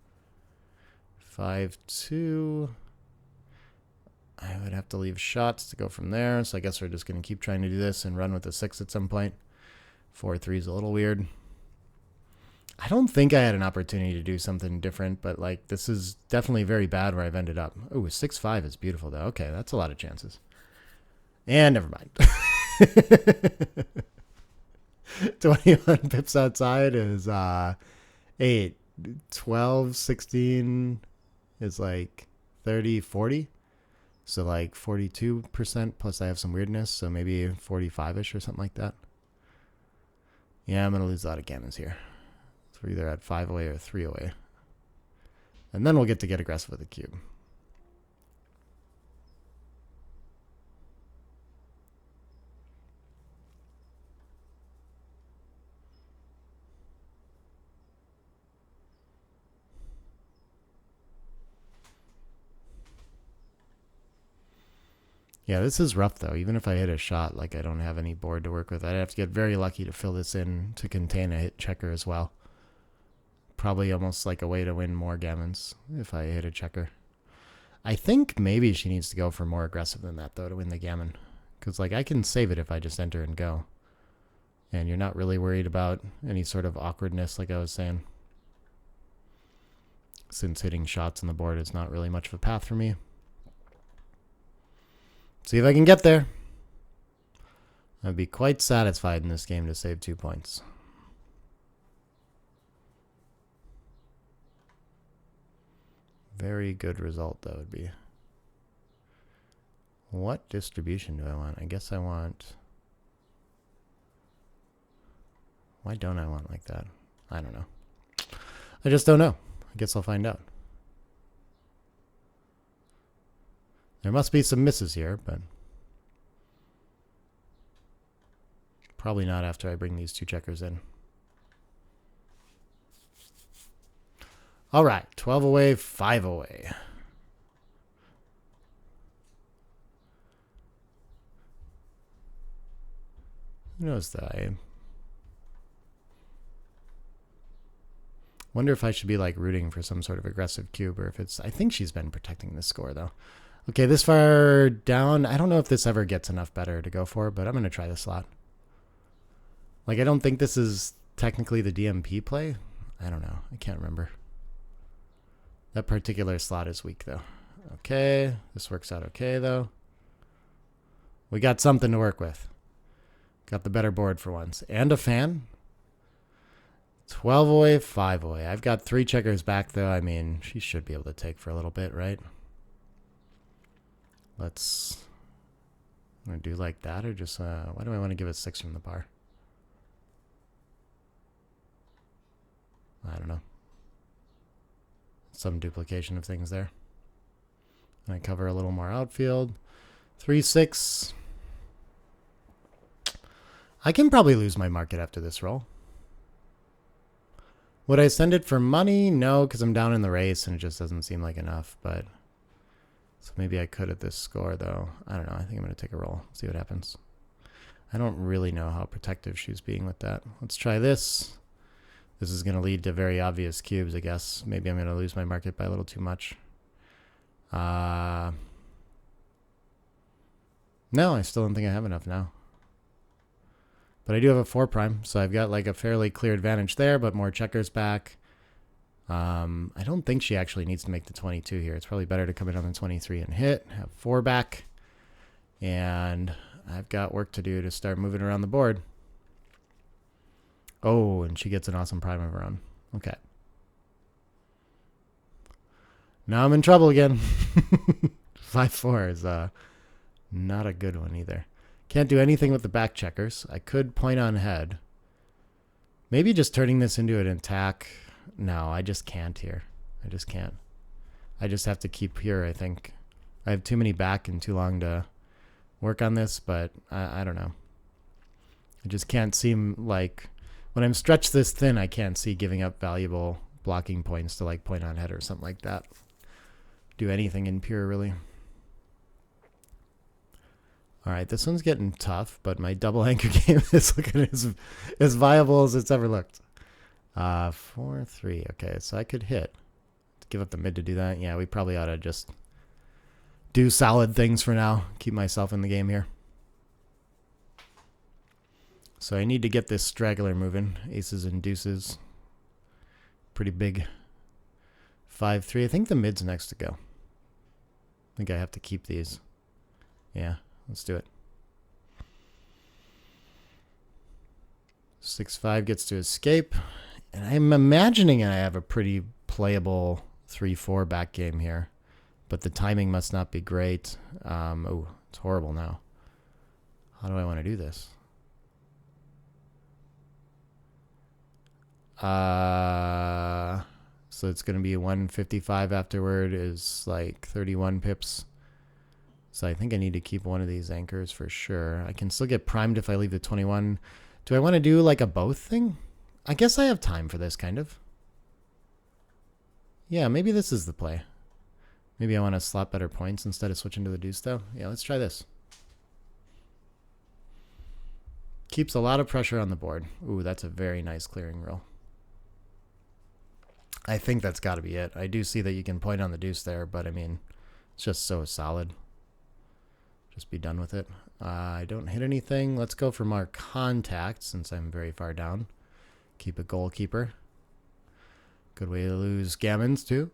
5-2. I would have to leave shots to go from there, so I guess we're just going to keep trying to do this and run with the 6 at some point. 4-3 is a little weird. I don't think I had an opportunity to do something different, but, like, this is definitely very bad where I've ended up. Oh, 6-5 is beautiful, though. Okay, that's a lot of chances. And never mind. 21 pips outside is 8. 12, 16 is like 30, 40. So like 42% plus I have some weirdness. So maybe 45-ish or something like that. Yeah, I'm going to lose a lot of gammons here. So we're either at 5 away or 3 away. And then we'll get aggressive with the cube. Yeah, this is rough, though. Even if I hit a shot, like I don't have any board to work with. I'd have to get very lucky to fill this in to contain a hit checker as well. Probably almost like a way to win more gammons if I hit a checker. I think maybe she needs to go for more aggressive than that, though, to win the gammon. Because, like, I can save it if I just enter and go. And you're not really worried about any sort of awkwardness, like I was saying. Since hitting shots on the board is not really much of a path for me. See if I can get there. I'd be quite satisfied in this game to save 2 points. Very good result, that would be. What distribution do I want? I guess I want... Why don't I want like that? I don't know. I just don't know. I guess I'll find out. There must be some misses here, but probably not after I bring these two checkers in. All right, 12 away, 5 away. Who knows that? I wonder if I should be like rooting for some sort of aggressive cube, or if it's... I think she's been protecting the score though. Okay, this far down, I don't know if this ever gets enough better to go for, but I'm going to try this slot. Like, I don't think this is technically the DMP play. I don't know. I can't remember. That particular slot is weak though. Okay, this works out okay though. We got something to work with. Got the better board for once. And a fan. 12 away, 5 away. I've got 3 checkers back, though. I mean, she should be able to take for a little bit, right? Let's... I'm going to do like that, or just... why do I want to give it 6 from the bar? I don't know. Some duplication of things there. I cover a little more outfield. 3-6. I can probably lose my market after this roll. Would I send it for money? No, because I'm down in the race and it just doesn't seem like enough. But so maybe I could at this score, though. I don't know. I think I'm going to take a roll. See what happens. I don't really know how protective she's being with that. Let's try this. This is going to lead to very obvious cubes, I guess. Maybe I'm going to lose my market by a little too much. No, I still don't think I have enough now. But I do have a 4 prime, so I've got like a fairly clear advantage there, but more checkers back. I don't think she actually needs to make the 22 here. It's probably better to come in on the 23 and hit, have 4 back. And I've got work to do to start moving around the board. Oh, and she gets an awesome prime of her own. Okay. Now I'm in trouble again. 5-4 is not a good one either. Can't do anything with the back checkers. I could point on head. Maybe just turning this into an attack. No, I just can't here. I just can't. I just have to keep here, I think. I have too many back and too long to work on this, but I don't know. It just can't seem like... When I'm stretched this thin, I can't see giving up valuable blocking points to like point on head or something like that. Do anything in pure, really. All right, this one's getting tough, but my double anchor game is looking as viable as it's ever looked. 4-3. Okay, so I could hit. Give up the mid to do that. Yeah, we probably ought to just do solid things for now. Keep myself in the game here. So I need to get this straggler moving. Aces and deuces. Pretty big. 5-3. I think the mid's next to go. I think I have to keep these. Yeah. Let's do it. 6-5 gets to escape. And I'm imagining I have a pretty playable 3-4 back game here. But the timing must not be great. Oh, it's horrible now. How do I want to do this? So it's going to be 155 afterward is like 31 pips. So I think I need to keep one of these anchors for sure. I can still get primed if I leave the 21. Do I want to do like a both thing? I guess I have time for this, kind of. Yeah, maybe this is the play. Maybe I want to slot better points instead of switching to the deuce, though. Yeah, let's try this. Keeps a lot of pressure on the board. Ooh, that's a very nice clearing roll. I think that's got to be it. I do see that you can point on the deuce there, but I mean, it's just so solid. Just be done with it. I don't hit anything. Let's go for more contact since I'm very far down. Keep a goalkeeper. Good way to lose gammons, too.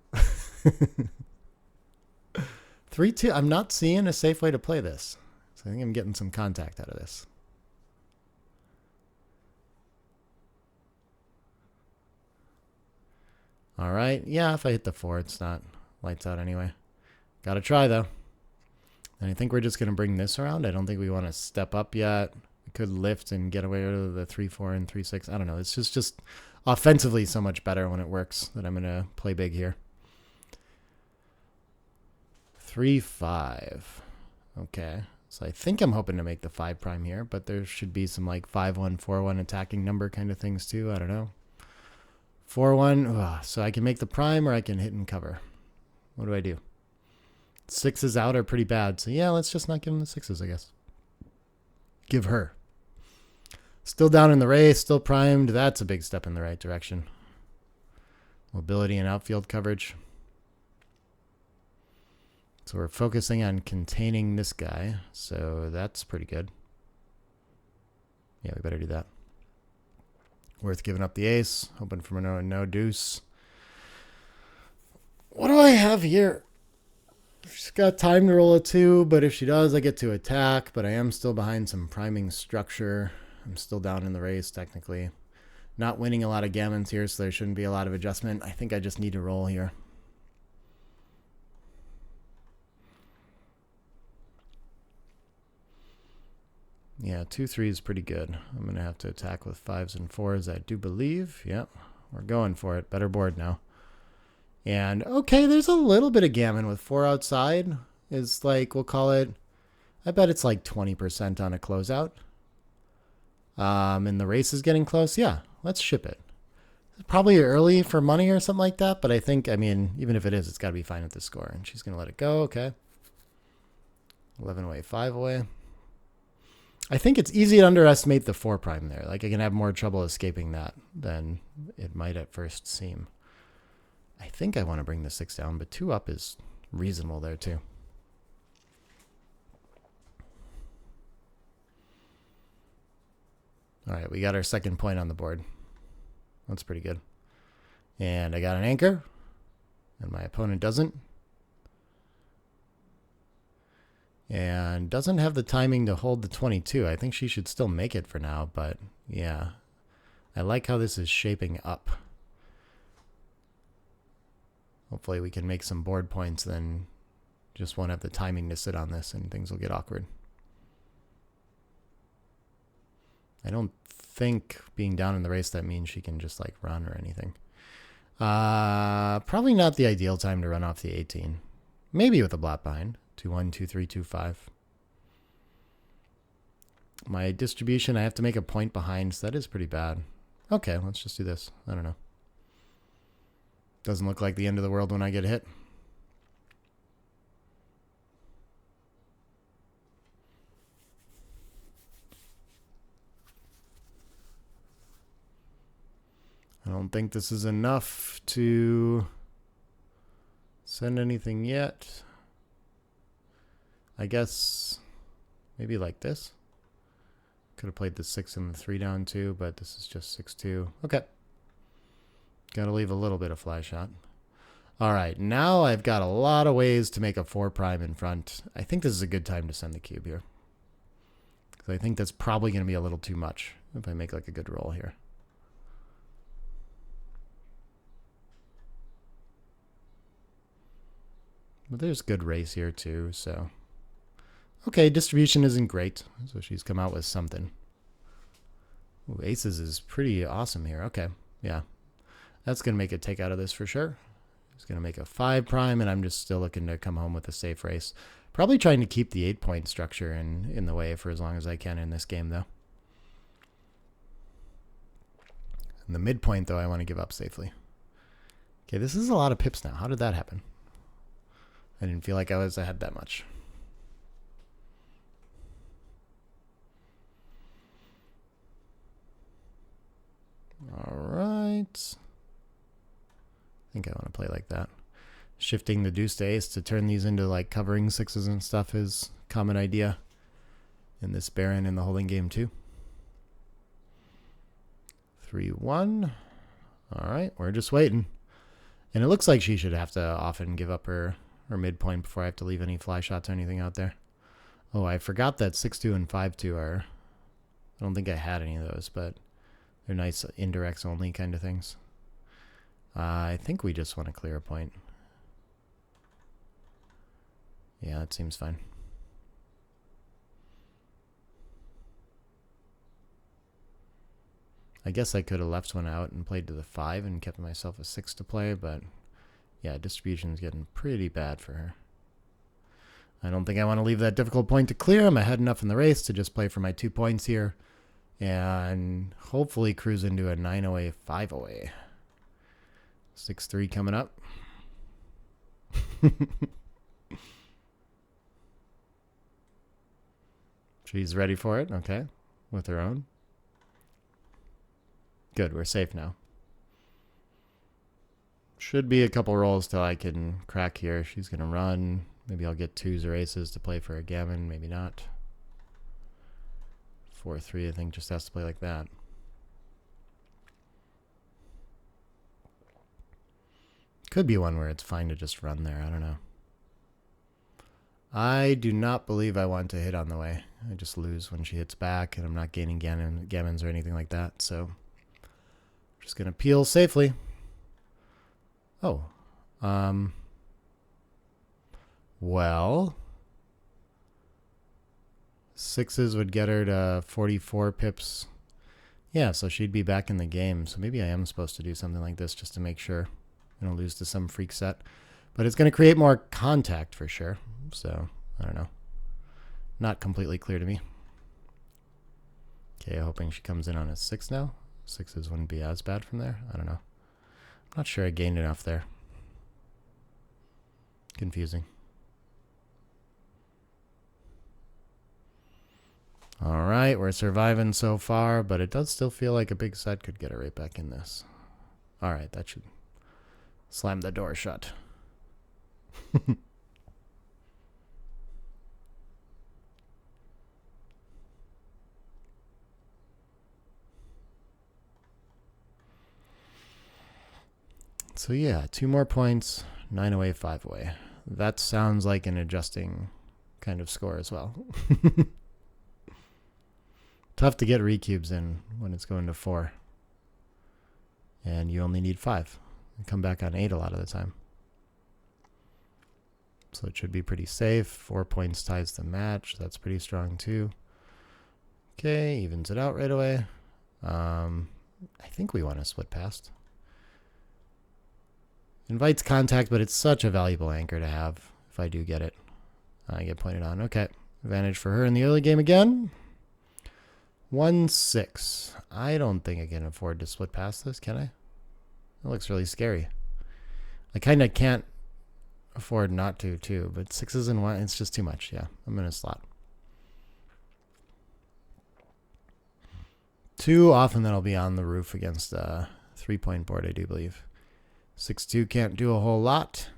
3-2. I'm not seeing a safe way to play this. So I think I'm getting some contact out of this. All right. Yeah, if I hit the 4, it's not lights out anyway. Got to try, though. And I think we're just going to bring this around. I don't think we want to step up yet. We could lift and get away with the 3-4 and 3-6. I don't know. It's just offensively so much better when it works that I'm going to play big here. 3-5. Okay. So I think I'm hoping to make the 5 prime here, but there should be some like 5-1, 4-1 attacking number kind of things too. I don't know. 4-1. So I can make the prime or I can hit and cover. What do I do? 6s out are pretty bad. So yeah, let's just not give him the 6s, I guess. Give her. Still down in the race, still primed. That's a big step in the right direction. Mobility and outfield coverage. So we're focusing on containing this guy. So that's pretty good. Yeah, we better do that. Worth giving up the ace. Hoping for no deuce. What do I have here? She's got time to roll a 2, but if she does, I get to attack. But I am still behind some priming structure. I'm still down in the race, technically. Not winning a lot of gammons here, so there shouldn't be a lot of adjustment. I think I just need to roll here. Yeah, 2-3 is pretty good. I'm going to have to attack with 5s and 4s, I do believe. Yep, we're going for it. Better board now. And, okay, there's a little bit of gammon with 4 outside. It's like, we'll call it, I bet it's like 20% on a closeout. And the race is getting close. Yeah, let's ship it. Probably early for money or something like that, but I think, I mean, even if it is, it's got to be fine at this score. And she's going to let it go. Okay. 11 away, 5 away. I think it's easy to underestimate the 4 prime there. Like I can have more trouble escaping that than it might at first seem. I think I want to bring the 6 down, but 2 up is reasonable there too. All right, we got our second point on the board. That's pretty good. And I got an anchor, and my opponent doesn't. And doesn't have the timing to hold the 22. I think she should still make it for now, but yeah. I like how this is shaping up. Hopefully we can make some board points, then just won't have the timing to sit on this and things will get awkward. I don't think being down in the race that means she can just like run or anything. Probably not the ideal time to run off the 18. Maybe with a blot behind. 2-1, 2-3, 2-5. My distribution, I have to make a point behind, so that is pretty bad. Okay, let's just do this. I don't know. Doesn't look like the end of the world when I get hit. I don't think this is enough to send anything yet. I guess maybe like this. Could have played the 6 and the 3 down too, but this is just 6-2. Okay. Got to leave a little bit of fly shot. All right, now I've got a lot of ways to make a 4 prime in front. I think this is a good time to send the cube here. Because I think that's probably going to be a little too much if I make like a good roll here. But there's good race here too, so... Okay, distribution isn't great, so she's come out with something. Ooh, aces is pretty awesome here. Okay, yeah. That's going to make a take out of this for sure. It's going to make a 5 prime, and I'm just still looking to come home with a safe race. Probably trying to keep the 8-point structure in the way for as long as I can in this game, though. And the midpoint, though, I want to give up safely. Okay, this is a lot of pips now. How did that happen? I didn't feel like I had that much. All right. I think I want to play like that. Shifting the deuce to ace to turn these into like covering 6s and stuff is a common idea in this baron in the holding game too. 3-1. All right, we're just waiting. And it looks like she should have to often give up her midpoint before I have to leave any fly shots or anything out there. Oh, I forgot that 6-2 and 5-2 are... I don't think I had any of those, but they're nice indirects only kind of things. I think we just want to clear a point. Yeah, that seems fine. I guess I could have left one out and played to the 5 and kept myself a 6 to play, but yeah, distribution is getting pretty bad for her. I don't think I want to leave that difficult point to clear. I'm ahead enough in the race to just play for my 2 points here. And hopefully cruise into a 9 away, 5 away. 6-3 coming up. She's ready for it. Okay. With her own. Good. We're safe now. Should be a couple rolls till I can crack here. She's going to run. Maybe I'll get 2s or aces to play for a gammon. Maybe not. 4-3, I think, just has to play like that. Could be one where it's fine to just run there. I don't know. I do not believe I want to hit on the way. I just lose when she hits back, and I'm not gaining gammons or anything like that. So I'm just going to peel safely. Oh. Well, 6s would get her to 44 pips. Yeah, so she'd be back in the game. So maybe I am supposed to do something like this just to make sure I don't lose to some freak set. But it's going to create more contact for sure. So, I don't know. Not completely clear to me. Okay, hoping she comes in on a 6 now. 6s wouldn't be as bad from there. I don't know. I'm not sure I gained enough there. Confusing. All right, we're surviving so far, but it does still feel like a big set could get her right back in this. All right, that should slam the door shut. So yeah, 2 more points, 9 away, 5 away. That sounds like an adjusting kind of score as well. Tough to get recubes in when it's going to 4. And you only need 5. You come back on 8 a lot of the time. So it should be pretty safe. 4 points ties the match. That's pretty strong too. Okay, evens it out right away. I think we want to split past. Invites contact, but it's such a valuable anchor to have if I do get it. I get pointed on. Okay, advantage for her in the early game again. 1-6. I don't think I can afford to split past this, can I? That looks really scary. I kind of can't afford not to, too, but 6s and 1, it's just too much. Yeah, I'm going to slot. Too often that'll be on the roof against a 3-point board, I do believe. 6-2 can't do a whole lot.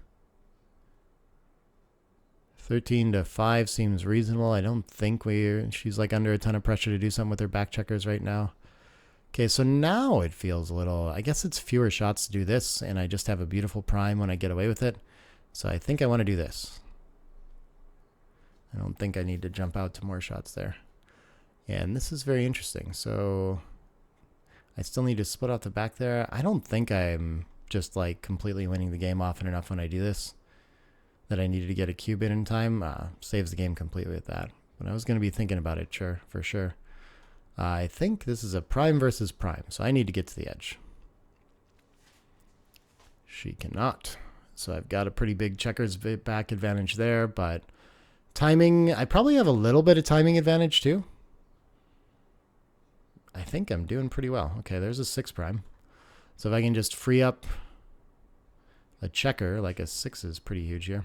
13-5 seems reasonable. I don't think she's like under a ton of pressure to do something with her back checkers right now. Okay, so now it feels a little, I guess it's fewer shots to do this, and I just have a beautiful prime when I get away with it. So I think I want to do this. I don't think I need to jump out to more shots there. And this is very interesting. So I still need to split out the back there. I don't think I'm just like completely winning the game often enough when I do this that I needed to get a cube in time. Saves the game completely with that. But I was going to be thinking about it, sure, for sure. I think this is a prime versus prime, so I need to get to the edge. She cannot. So I've got a pretty big checkers back advantage there, but timing, I probably have a little bit of timing advantage too. I think I'm doing pretty well. Okay, there's a 6 prime. So if I can just free up a checker, like a 6 is pretty huge here.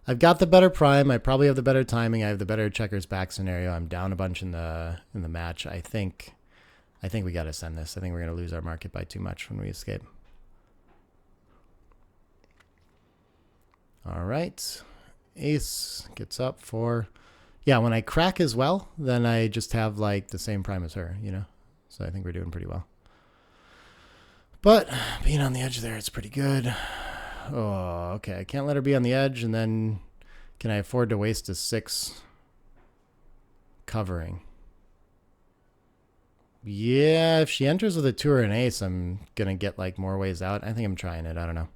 I've got the better prime. I probably have the better timing. I have the better checkers back scenario. I'm down a bunch in the match. I think we got to send this. I think we're going to lose our market by too much when we escape. All right. Ace gets up for... Yeah, when I crack as well, then I just have like the same prime as her, you know? So I think we're doing pretty well. But being on the edge there, it's pretty good. Oh, okay. I can't let her be on the edge, and then can I afford to waste a 6 covering? Yeah, if she enters with a 2 or an ace, I'm going to get like more ways out. I think I'm trying it. I don't know.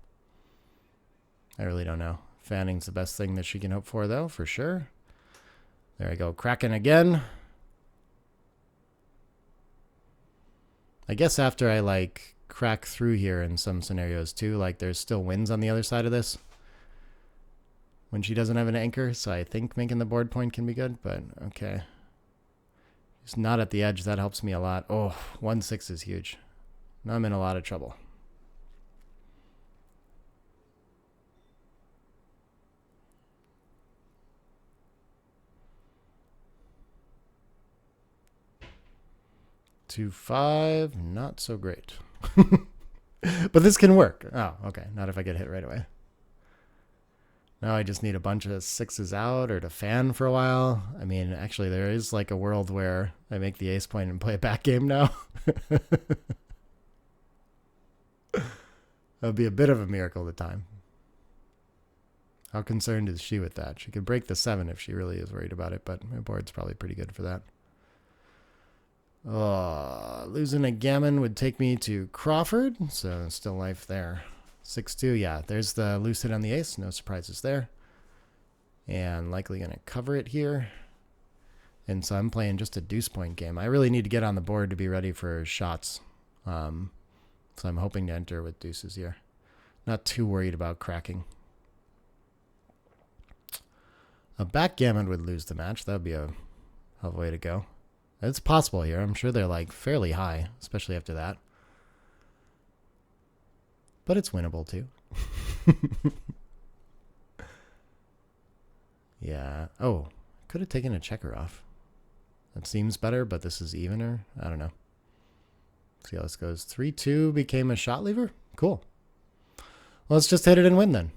I really don't know. Fanning's the best thing that she can hope for, though, for sure. There I go. Cracking again. I guess after I like crack through here in some scenarios too, like there's still wins on the other side of this. when she doesn't have an anchor, so I think making the board point can be good, but okay. She's not at the edge. That helps me a lot. Oh, 1-6 is huge. Now I'm in a lot of trouble. Two, 5, not so great. But this can work. Oh, okay. Not if I get hit right away. Now I just need a bunch of 6s out or to fan for a while. I mean, actually, there is like a world where I make the ace point and play a back game now. That would be a bit of a miracle at the time. How concerned is she with that? She could break the 7 if she really is worried about it, but my board's probably pretty good for that. Losing a gammon would take me to Crawford, so still life there. 6-2, yeah, there's the loose hit on the ace, no surprises there. And likely going to cover it here. And so I'm playing just a deuce point game. I really need to get on the board to be ready for shots. So I'm hoping to enter with deuces here. Not too worried about cracking. A backgammon would lose the match. That would be a hell of a way to go. It's possible here. I'm sure they're like fairly high, especially after that. But it's winnable too. Yeah. Oh, could have taken a checker off. That seems better, but this is evener. I don't know. See how this goes. 3-2 became a shot lever? Cool. Well, let's just hit it and win then.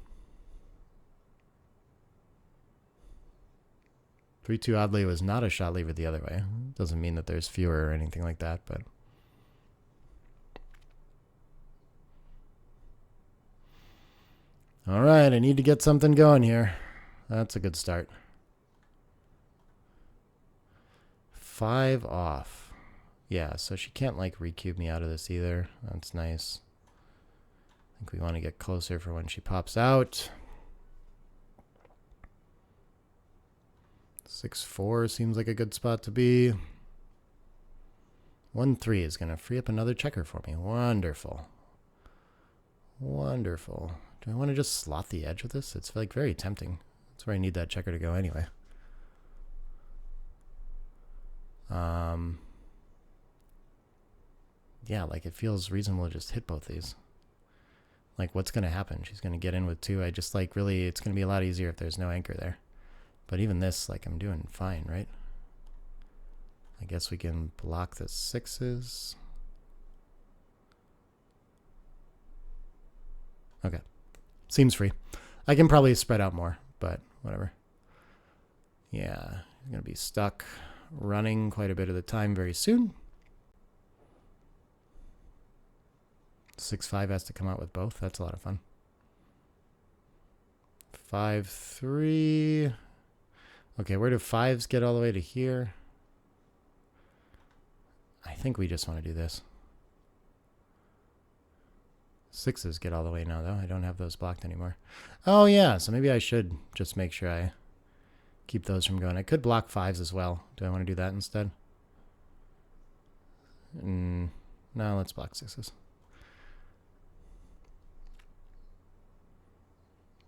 3-2 oddly was not a shot lever the other way. Doesn't mean that there's fewer or anything like that, but... All right, I need to get something going here. That's a good start. 5 off. Yeah, so she can't like recube me out of this either. That's nice. I think we want to get closer for when she pops out. 6-4 seems like a good spot to be. 1-3 is going to free up another checker for me. Wonderful. Wonderful. Do I want to just slot the edge with this? It's like very tempting. That's where I need that checker to go anyway. Yeah, like it feels reasonable to just hit both these. Like what's going to happen? She's going to get in with 2. I just like really, it's going to be a lot easier if there's no anchor there. But even this, like I'm doing fine, right? I guess we can block the 6s. Okay. Seems free. I can probably spread out more, but whatever. Yeah, I'm going to be stuck running quite a bit of the time very soon. 6-5 has to come out with both. That's a lot of fun. 5-3. Okay, where do 5s get all the way to here? I think we just want to do this. 6s get all the way now, though. I don't have those blocked anymore. Oh, yeah, so maybe I should just make sure I keep those from going. I could block 5s as well. Do I want to do that instead? No, let's block 6s.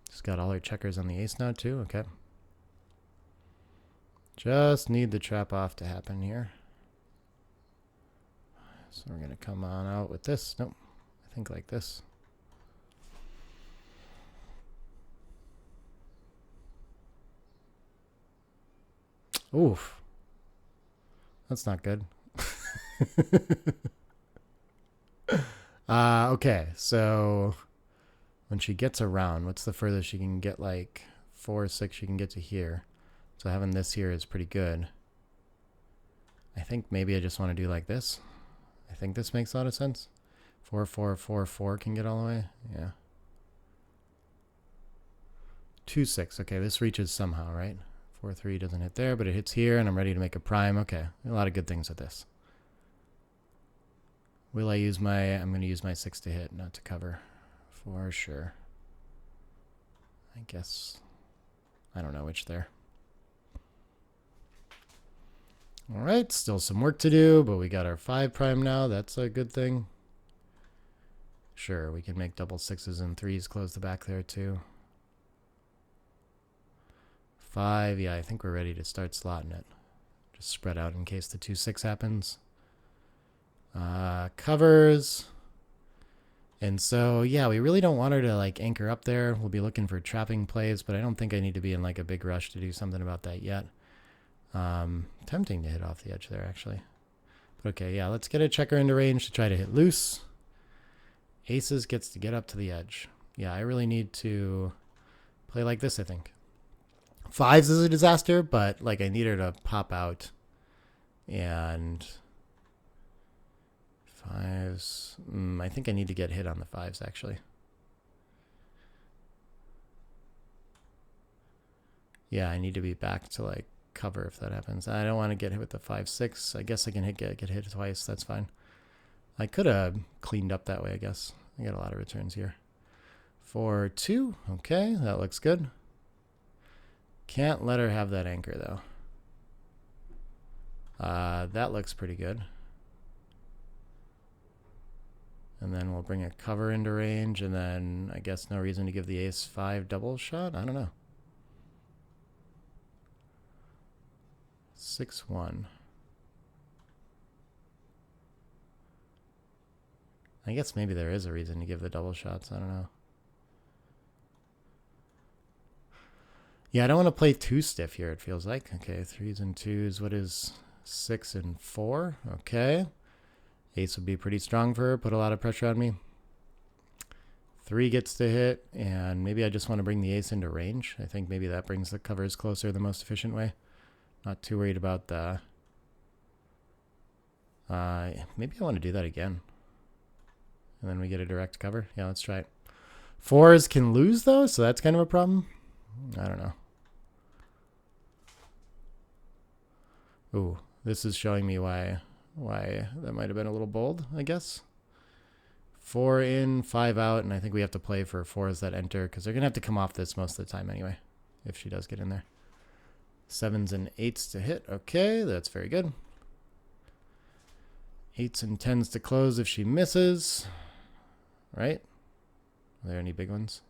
Just got all our checkers on the ace now, too. Okay. Just need the trap off to happen here. So we're going to come on out with this. Nope. I think like this. Oof. That's not good. Okay, so when she gets around, what's the furthest she can get? Like 4 or 6 she can get to here. So having this here is pretty good. I think maybe I just want to do like this. I think this makes a lot of sense. 4, 4, 4, 4 can get all the way. Yeah. 2, 6. Okay, this reaches somehow, right? 4, 3 doesn't hit there, but it hits here, and I'm ready to make a prime. Okay, a lot of good things with this. Will I use my... I'm going to use my 6 to hit, not to cover. For sure. I guess... I don't know which there. All right, still some work to do, but we got our 5 prime now. That's a good thing. Sure, we can make double 6s and 3s, close the back there too. 5. Yeah, I think we're ready to start slotting it. Just spread out in case the 2-6 happens. Covers. And so, yeah, we really don't want her to like anchor up there. We'll be looking for trapping plays, but I don't think I need to be in like a big rush to do something about that yet. Tempting to hit off the edge there, actually. But okay, yeah, let's get a checker into range to try to hit loose. Aces gets to get up to the edge. Yeah, I really need to play like this, I think. 5s is a disaster, but like I need her to pop out. And 5s. I think I need to get hit on the 5s, actually. Yeah, I need to be back to like cover if that happens. I don't want to get hit with the 5-6. I guess I can get hit twice. That's fine. I could have cleaned up that way, I guess. I got a lot of returns here. 4-2. Okay, that looks good. Can't let her have that anchor, though. That looks pretty good. And then we'll bring a cover into range, and then I guess no reason to give the ace-5 double shot? I don't know. 6-1. I guess maybe there is a reason to give the double shots. I don't know. Yeah, I don't want to play too stiff here, it feels like. Okay, 3s and 2s. What is 6 and 4? Okay. Ace would be pretty strong for her. Put a lot of pressure on me. 3 gets to hit, and maybe I just want to bring the ace into range. I think maybe that brings the covers closer the most efficient way. Not too worried about the... maybe I want to do that again. And then we get a direct cover. Yeah, let's try it. 4s can lose, though, so that's kind of a problem. I don't know. Ooh, this is showing me why that might have been a little bold, I guess. 4 in, 5 out, and I think we have to play for 4s that enter, because they're going to have to come off this most of the time anyway, if she does get in there. 7s and 8s to hit. Okay, that's very good. 8s and 10s to close if she misses. Right? Are there any big ones?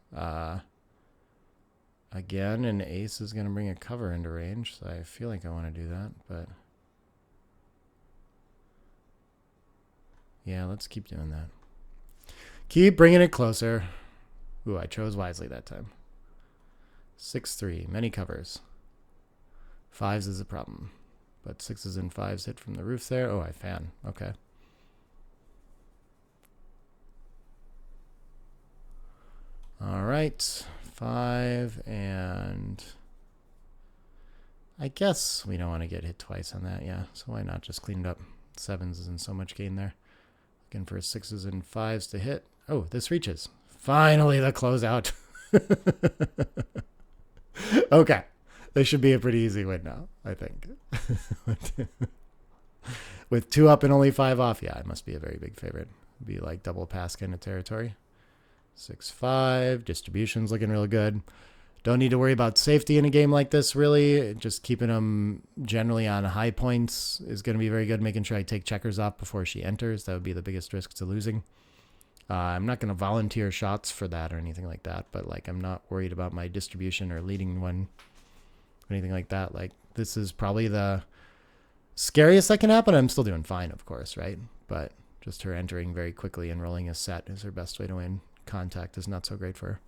Again, an ace is going to bring a cover into range, so I feel like I want to do that, but... yeah, let's keep doing that. Keep bringing it closer. Ooh, I chose wisely that time. 6-3, many covers. 5s is a problem, but 6s and 5s hit from the roof there. Oh, I fan. Okay. All right, 5 and... I guess we don't want to get hit twice on that, yeah. So why not just clean it up? 7s isn't so much gain there. Looking for 6s and 5s to hit. Oh, this reaches. Finally, the closeout. Okay. This should be a pretty easy win now, I think. With 2 up and only 5 off, yeah, it must be a very big favorite. It'd be like double pass kind of territory. 6-5. Distribution's looking real good. Don't need to worry about safety in a game like this, really. Just keeping them generally on high points is going to be very good. Making sure I take checkers off before she enters. That would be the biggest risk to losing. I'm not going to volunteer shots for that or anything like that, but like I'm not worried about my distribution or leading one, anything like that. Like this is probably the scariest that can happen. I'm still doing fine, of course, right? But just her entering very quickly and rolling a set is her best way to win. Contact is not so great for her.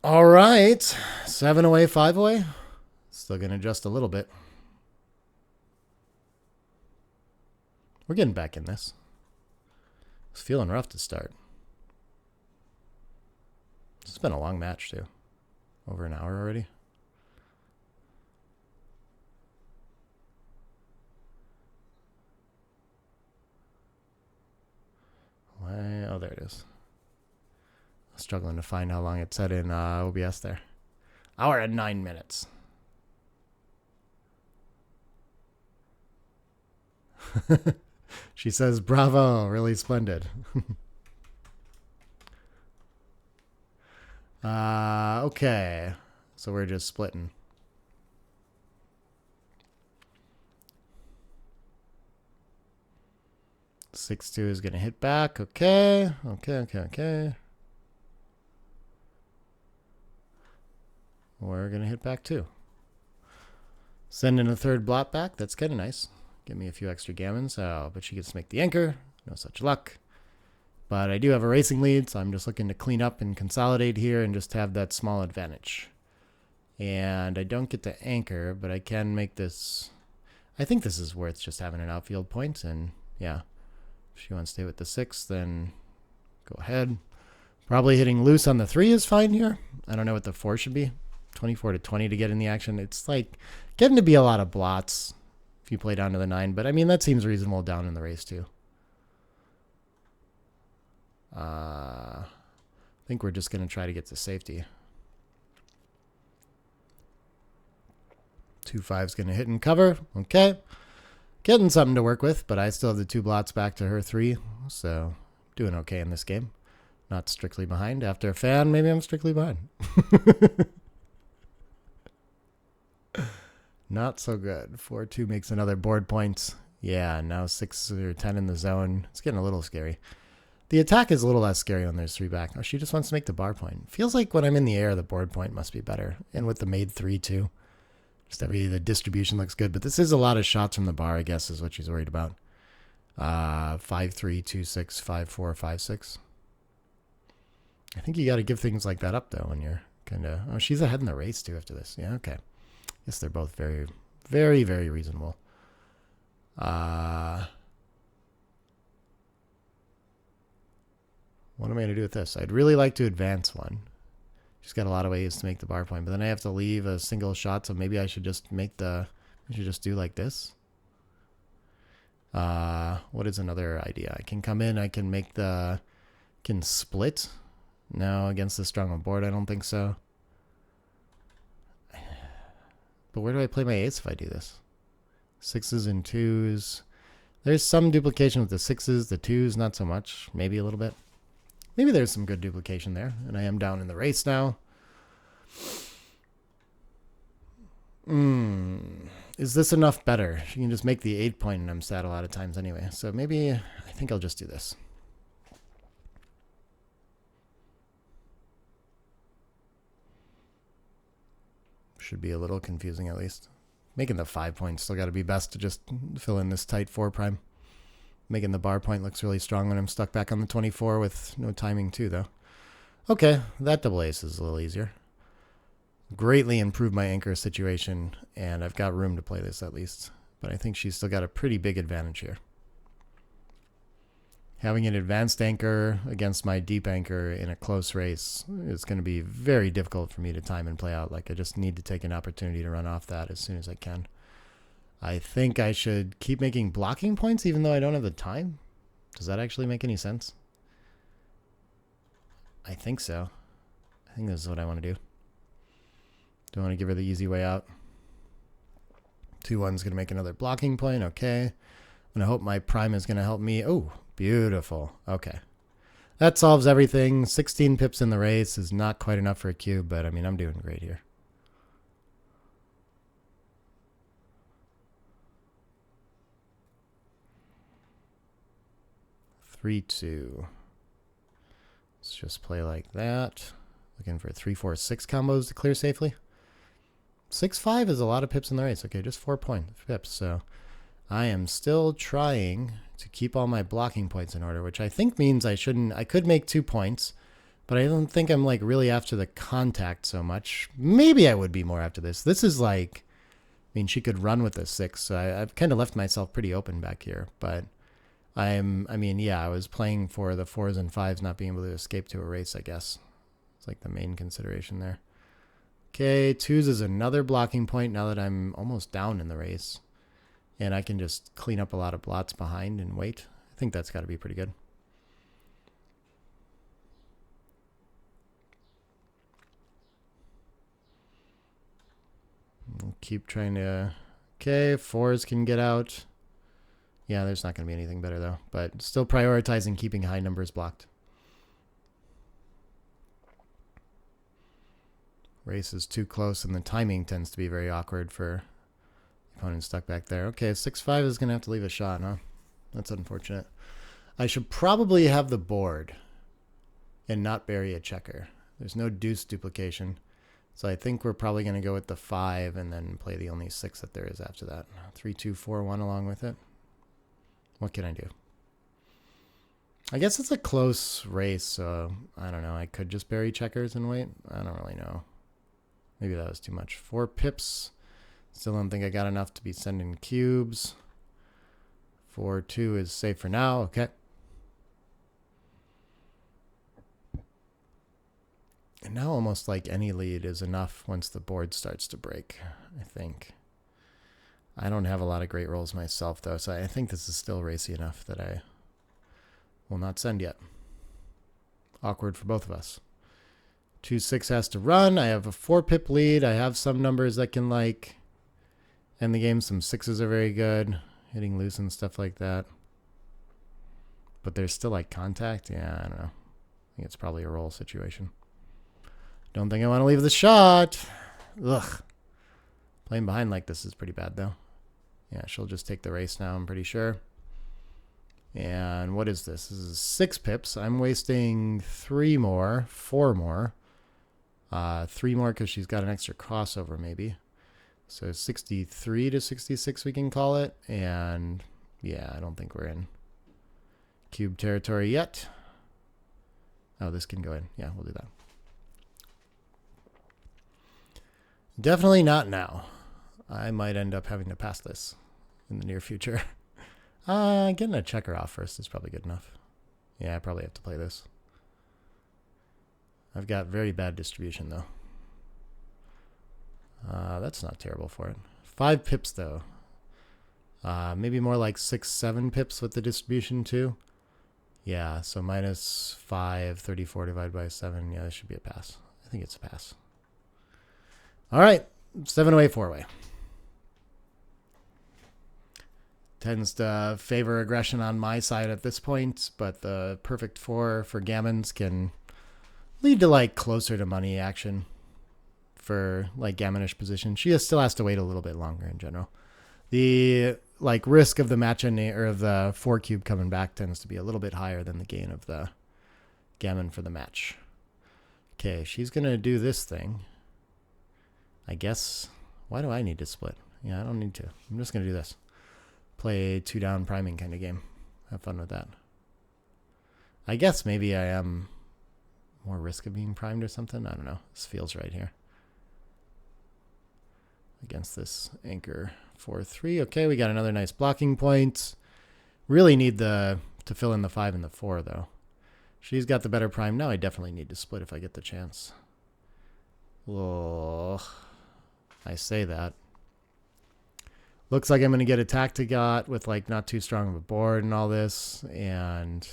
All right, 7 away, 5 away. Still going to adjust a little bit. We're getting back in this. It's feeling rough to start. It's been a long match, too. Over an hour already. Why? Oh, there it is. Struggling to find how long it said in OBS there. Hour and 9 minutes. She says, bravo, really splendid. Okay. So we're just splitting. Six two is going to hit back. Okay. Okay. we're going to hit back 2. Send in a third blot back. That's kind of nice. Give me a few extra gammons. Oh, but she gets to make the anchor. No such luck. But I do have a racing lead, so I'm just looking to clean up and consolidate here and just have that small advantage. And I don't get to anchor, but I can make this. I think this is worth just having an outfield point. And yeah, if she wants to stay with the 6, then go ahead. Probably hitting loose on the 3 is fine here. I don't know what the 4 should be. 24 to 20 to get in the action. It's like getting to be a lot of blots if you play down to the 9. But I mean, that seems reasonable down in the race too. I think we're just going to try to get to safety. 2-5 is going to hit and cover. Okay. Getting something to work with, but I still have the 2 blots back to her 3. So doing okay in this game. Not strictly behind. After a fan, maybe I'm strictly behind. Not so good. 4-2 makes another board point. Yeah, now 6 or 10 in the zone. It's getting a little scary. The attack is a little less scary when there's 3 back. Oh, she just wants to make the bar point. Feels like when I'm in the air, the board point must be better. And with the made 3 too. Just the distribution looks good. But this is a lot of shots from the bar, I guess, is what she's worried about. 5-3, 2-6, 5-4, 5-6. I think you got to give things like that up, though, when you're kind of... Oh, she's ahead in the race, too, after this. Yeah, okay. Guess they're both very, very, very reasonable. What am I going to do with this? I'd really like to advance one. She's got a lot of ways to make the bar point, but then I have to leave a single shot, so maybe I should just make the... I should just do like this. What is another idea? I can come in, I can make the... Can split. No, against the strong on board, I don't think so. But where do I play my ace if I do this? 6s and 2s. There's some duplication with the 6s, the 2s, not so much. Maybe a little bit. Maybe there's some good duplication there. And I am down in the race now. Is this enough better? She can just make the 8 point and I'm sad a lot of times anyway. So maybe I think I'll just do this. Should be a little confusing at least. Making the 5 point still got to be best to just fill in this tight 4 prime. Making the bar point looks really strong when I'm stuck back on the 24 with no timing too, though. Okay, that double ace is a little easier. Greatly improved my anchor situation, and I've got room to play this at least. But I think she's still got a pretty big advantage here. Having an advanced anchor against my deep anchor in a close race is going to be very difficult for me to time and play out. Like, I just need to take an opportunity to run off that as soon as I can. I think I should keep making blocking points even though I don't have the time. Does that actually make any sense? I think so. I think this is what I want to do. Don't want to give her the easy way out. 2-1's going to make another blocking point. Okay. I'm going to hope my prime is going to help me. Oh, beautiful. Okay. That solves everything. 16 pips in the race is not quite enough for a cube, but I mean, I'm doing great here. Three, 2. Let's just play like that. Looking for 3, 4, 6 combos to clear safely. 6-5 is a lot of pips in the race. Okay, just 4 pips. So I am still trying to keep all my blocking points in order, which I think means I shouldn't. I could make 2 points, but I don't think I'm like really after the contact so much. Maybe I would be more after this. This is like, I mean, she could run with a 6, so I've kind of left myself pretty open back here, but. I mean, yeah, I was playing for the 4s and 5s not being able to escape to a race, I guess. It's like the main consideration there. Okay, 2s is another blocking point now that I'm almost down in the race. And I can just clean up a lot of blots behind and wait. I think that's got to be pretty good. We'll keep trying to... Okay, 4s can get out. Yeah, there's not going to be anything better, though. But still prioritizing keeping high numbers blocked. Race is too close, and the timing tends to be very awkward for the opponent stuck back there. Okay, 6-5 is going to have to leave a shot, huh? That's unfortunate. I should probably have the board and not bury a checker. There's no deuce duplication. So I think we're probably going to go with the 5 and then play the only 6 that there is after that. 3, 2, 4, 1 along with it. What can I do? I guess it's a close race, so I don't know. I could just bury checkers and wait. I don't really know. Maybe that was too much. 4 pips. Still don't think I got enough to be sending cubes. 4-2 is safe for now. Okay. And now almost like any lead is enough once the board starts to break, I think. I don't have a lot of great rolls myself, though, so I think this is still racy enough that I will not send yet. Awkward for both of us. 2-6 has to run. I have a 4-pip lead. I have some numbers that can, like, end the game. Some 6s are very good. Hitting loose and stuff like that. But there's still, like, contact. Yeah, I don't know. I think it's probably a roll situation. Don't think I want to leave the shot. Ugh. Playing behind like this is pretty bad, though. Yeah, she'll just take the race now, I'm pretty sure. And what is this? This is 6 pips. I'm wasting 3 more, 4 more. 3 more because she's got an extra crossover, maybe. So 63 to 66 we can call it. And yeah, I don't think we're in cube territory yet. Oh, this can go in. Yeah, we'll do that. Definitely not now. I might end up having to pass this in the near future. Getting a checker off first is probably good enough. Yeah, I probably have to play this. I've got very bad distribution, though. That's not terrible for it. 5 pips, though. Maybe more like 6, 7 pips with the distribution, too. Yeah, so minus 5, 34 divided by 7. Yeah, this should be a pass. I think it's a pass. All right, 7-away, 4-away. Tends to favor aggression on my side at this point, but the perfect 4 for gammons can lead to like closer to money action for like gammonish position. She still has to wait a little bit longer in general. The like risk of the match or of the 4 cube coming back tends to be a little bit higher than the gain of the gammon for the match. Okay, she's gonna do this thing. I guess. Why do I need to split? Yeah, I don't need to. I'm just gonna do this. Play 2 down priming kind of game. Have fun with that. I guess maybe I am more risk of being primed or something. I don't know. This feels right here. Against this anchor 4-3. Okay, we got another nice blocking point. Really need to fill in the 5 and the 4, though. She's got the better prime. Now I definitely need to split if I get the chance. Oh, I say that. Looks like I'm going to get attacked with like not too strong of a board and all this. And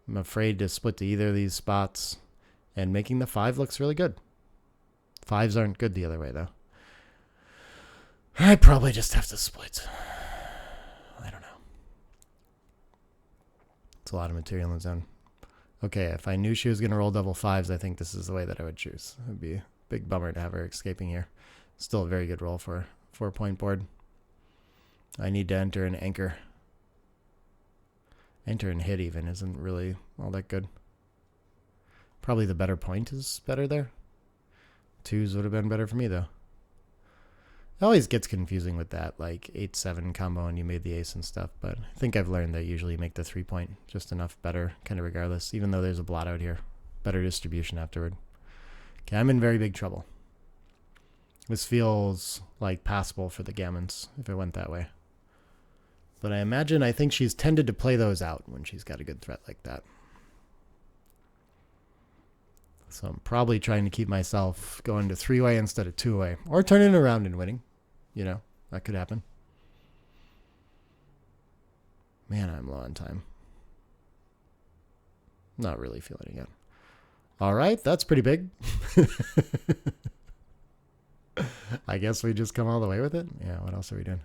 I'm afraid to split to either of these spots. And making the 5 looks really good. 5s aren't good the other way, though. I probably just have to split. I don't know. It's a lot of material in the zone. Okay, if I knew she was going to roll double 5s, I think this is the way that I would choose. It would be a big bummer to have her escaping here. Still a very good roll for a 4-point board. I need to enter an anchor. Enter and hit even isn't really all that good. Probably the better point is better there. 2s would have been better for me, though. It always gets confusing with that, like 8-7 combo and you made the ace and stuff, but I think I've learned that usually you make the 3-point just enough better, kind of regardless, even though there's a blot out here. Better distribution afterward. Okay, I'm in very big trouble. This feels like passable for the gammons if it went that way. But I think she's tended to play those out when she's got a good threat like that. So I'm probably trying to keep myself going to 3-way instead of 2-way. Or turning it around and winning. You know, that could happen. Man, I'm low on time. Not really feeling it. All right, that's pretty big. I guess we just come all the way with it. Yeah, what else are we doing?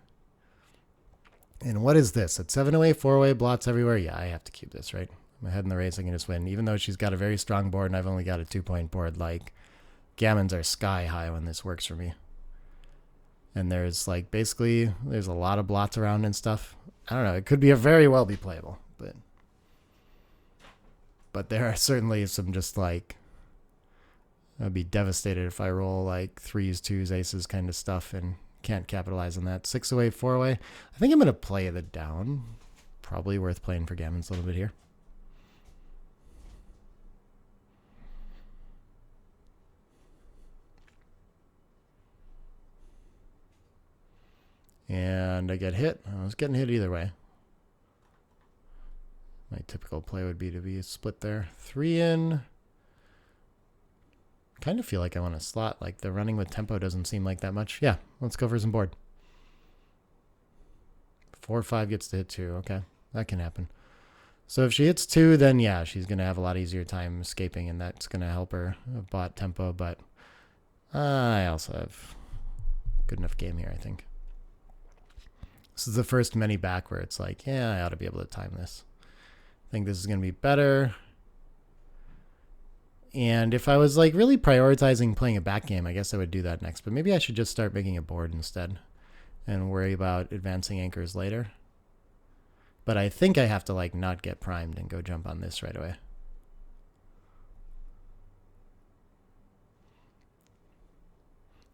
And what is this? At 7-away, 4-away, blots everywhere? Yeah, I have to keep this, right? I'm ahead in the race, I can just win. Even though she's got a very strong board and I've only got a 2-point board, like, gammons are sky high when this works for me. And there's, like, basically, there's a lot of blots around and stuff. I don't know, it could be very well be playable, but there are certainly some just, like, I'd be devastated if I roll like 3s, 2s, aces kind of stuff and can't capitalize on that. 6 away, 4 away. I think I'm going to play the down. Probably worth playing for gammons a little bit here. And I get hit. I was getting hit either way. My typical play would be to be a split there. 3 in. Kind of feel like I want to slot. Like the running with tempo doesn't seem like that much. Yeah, let's go for some board. 4-5 gets to hit 2. Okay, that can happen. So if she hits 2, then yeah, she's going to have a lot easier time escaping, and that's going to help her bot tempo. But I also have good enough game here, I think. This is the first many back where it's like, yeah, I ought to be able to time this. I think this is going to be better. And if I was like really prioritizing playing a back game, I guess I would do that next. But maybe I should just start making a board instead and worry about advancing anchors later. But I think I have to like not get primed and go jump on this right away.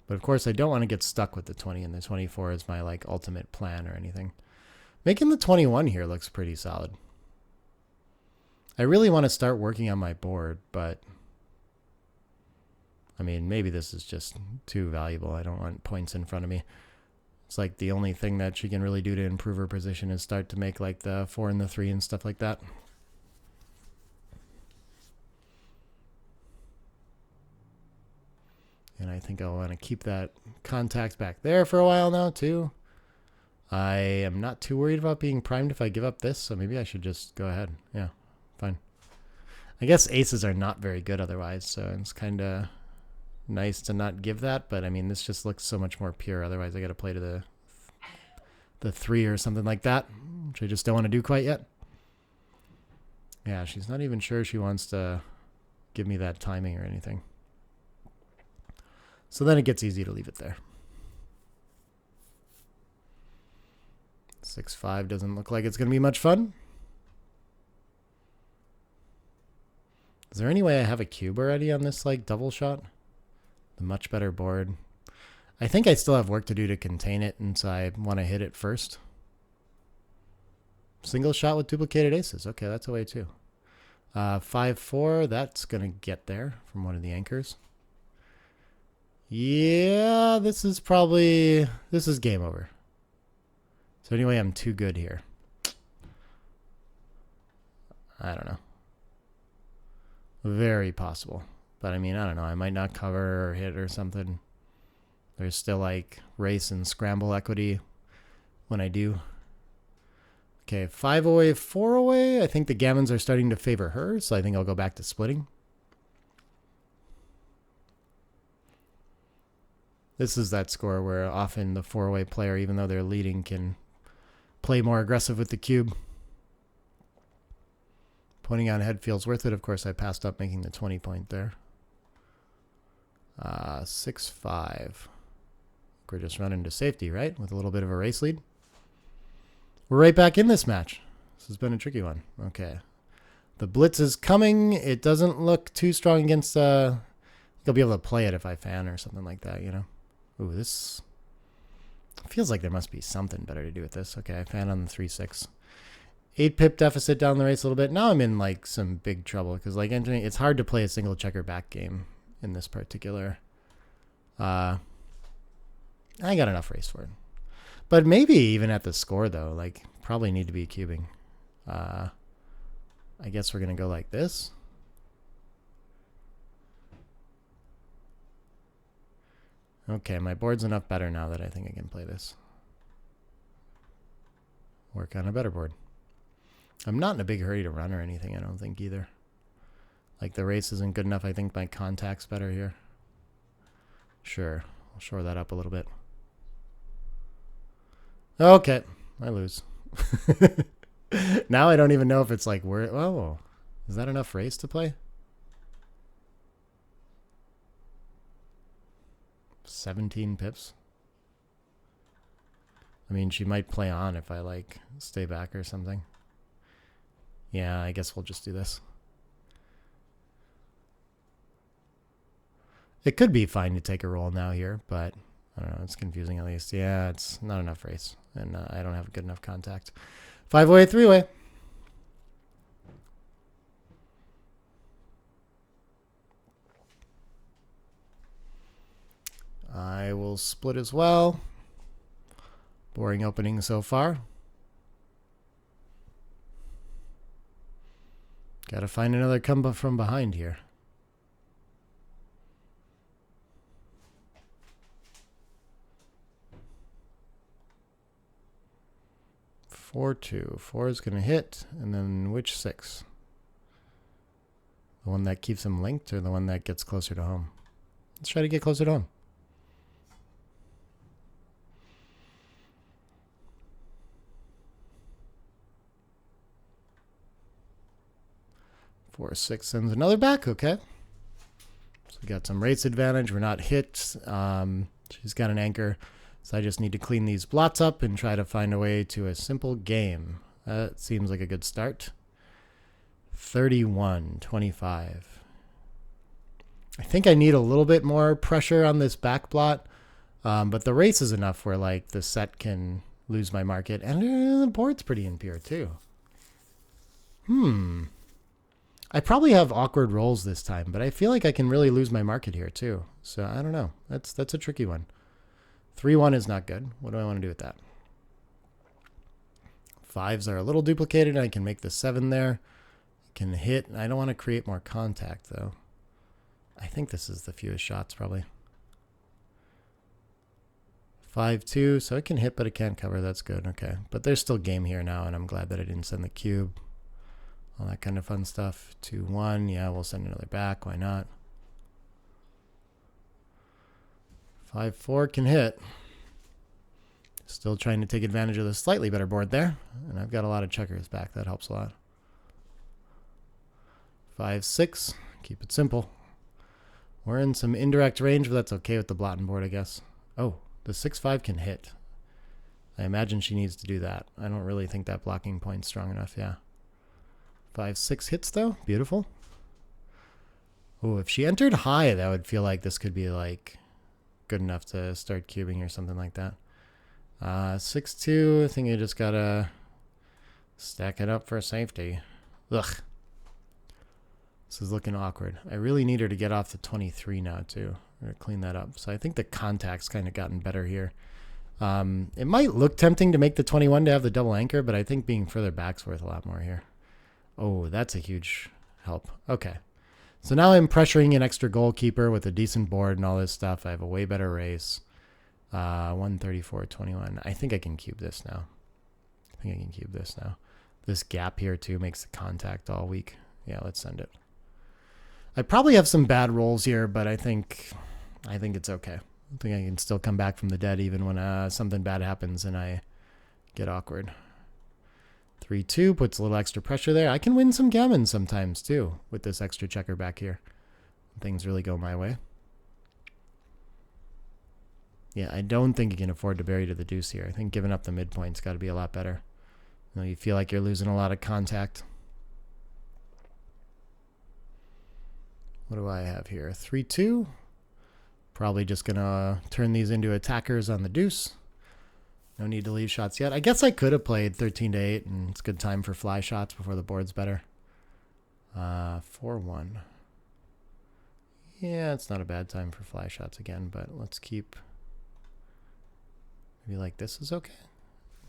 But of course I don't want to get stuck with the 20, and the 24 is my like ultimate plan or anything. Making the 21 here looks pretty solid. I really want to start working on my board, but I mean, maybe this is just too valuable. I don't want points in front of me. It's like the only thing that she can really do to improve her position is start to make like the 4 and the 3 and stuff like that. And I think I'll want to keep that contact back there for a while now too. I am not too worried about being primed if I give up this, so maybe I should just go ahead. Yeah, fine. I guess aces are not very good otherwise, so it's kind of nice to not give that, but I mean, this just looks so much more pure. Otherwise, I got to play to the 3 or something like that, which I just don't want to do quite yet. Yeah, she's not even sure she wants to give me that timing or anything. So then it gets easy to leave it there. 6-5 doesn't look like it's going to be much fun. Is there any way I have a cube already on this like double shot? The much better board. I think I still have work to do to contain it, and so I want to hit it first. Single shot with duplicated aces. Okay, that's a way too. 5-4, that's going to get there from one of the anchors. Yeah, this is game over. So anyway, I'm too good here. I don't know. Very possible. But I mean, I don't know. I might not cover or hit or something. There's still like race and scramble equity when I do. Okay, 5 away, 4 away. I think the gammons are starting to favor her, so I think I'll go back to splitting. This is that score where often the 4-way player, even though they're leading, can play more aggressive with the cube. Pointing on head feels worth it. Of course, I passed up making the 20 point there. 6-5. We're just running to safety, right? With a little bit of a race lead. We're right back in this match. This has been a tricky one. Okay. The blitz is coming. It doesn't look too strong against... I'll be able to play it if I fan or something like that, you know? Ooh, this feels like there must be something better to do with this. Okay, I fan on the 3-6. 8 pip deficit down the race a little bit. Now I'm in like some big trouble because like entering, it's hard to play a single checker back game in this particular. I got enough race for it, but maybe even at the score though, like probably need to be cubing. I guess we're gonna go like this. Okay, my board's enough better now that I think I can play this. Work on a better board. I'm not in a big hurry to run or anything, I don't think either. Like the race isn't good enough. I think my contact's better here. Sure, I'll shore that up a little bit. Okay, I lose. Now I don't even know if it's like, oh, is that enough race to play? 17 pips. I mean, she might play on if I like stay back or something. Yeah, I guess we'll just do this. It could be fine to take a roll now here, but I don't know. It's confusing at least. Yeah, it's not enough race, and I don't have good enough contact. 5-way, 3-way. I will split as well. Boring opening so far. Got to find another come from behind here. 4-2. 4 is going to hit, and then which 6? The one that keeps him linked or the one that gets closer to home? Let's try to get closer to home. Four, 6 sends another back. Okay. So we got some race advantage. We're not hit. She's got an anchor. So I just need to clean these blots up and try to find a way to a simple game. That seems like a good start. 31-25. I think I need a little bit more pressure on this back blot. But the race is enough where like the set can lose my market. And the board's pretty impure too. I probably have awkward rolls this time, but I feel like I can really lose my market here too. So I don't know. That's a tricky one. 3-1 is not good. What do I want to do with that? 5s are a little duplicated. I can make the 7 there. I can hit. I don't want to create more contact though. I think this is the fewest shots probably. 5-2, so it can hit, but it can't cover. That's good. Okay, but there's still game here now, and I'm glad that I didn't send the cube. All that kind of fun stuff. 2-1, yeah, we'll send another back. Why not? 5-4 can hit. Still trying to take advantage of the slightly better board there, and I've got a lot of checkers back. That helps a lot. 5-6, keep it simple. We're in some indirect range, but that's okay with the blotting board, I guess. Oh, the 6-5 can hit. I imagine she needs to do that. I don't really think that blocking point's strong enough, yeah. 5-6 hits, though. Beautiful. Oh, if she entered high, that would feel like this could be, like, good enough to start cubing or something like that. 6-2, I think I just gotta stack it up for safety. Ugh. This is looking awkward. I really need her to get off the 23 now, too. I'm gonna clean that up. So I think the contact's kind of gotten better here. It might look tempting to make the 21 to have the double anchor, but I think being further back's worth a lot more here. Oh, that's a huge help. Okay. So now I'm pressuring an extra goalkeeper with a decent board and all this stuff. I have a way better race. 134-21. I think I can cube this now. This gap here, too, makes the contact all weak. Yeah, let's send it. I probably have some bad rolls here, but I think it's okay. I think I can still come back from the dead even when something bad happens and I get awkward. 3-2 puts a little extra pressure there. I can win some gammons sometimes too with this extra checker back here. Things really go my way. Yeah, I don't think you can afford to bury to the deuce here. I think giving up the midpoint's got to be a lot better. You know, you feel like you're losing a lot of contact. What do I have here? 3-2. Probably just going to turn these into attackers on the deuce. No need to leave shots yet. I guess I could have played 13-8, and it's good time for fly shots before the board's better. 4-1. Yeah, it's not a bad time for fly shots again, but let's keep... Maybe like this is okay.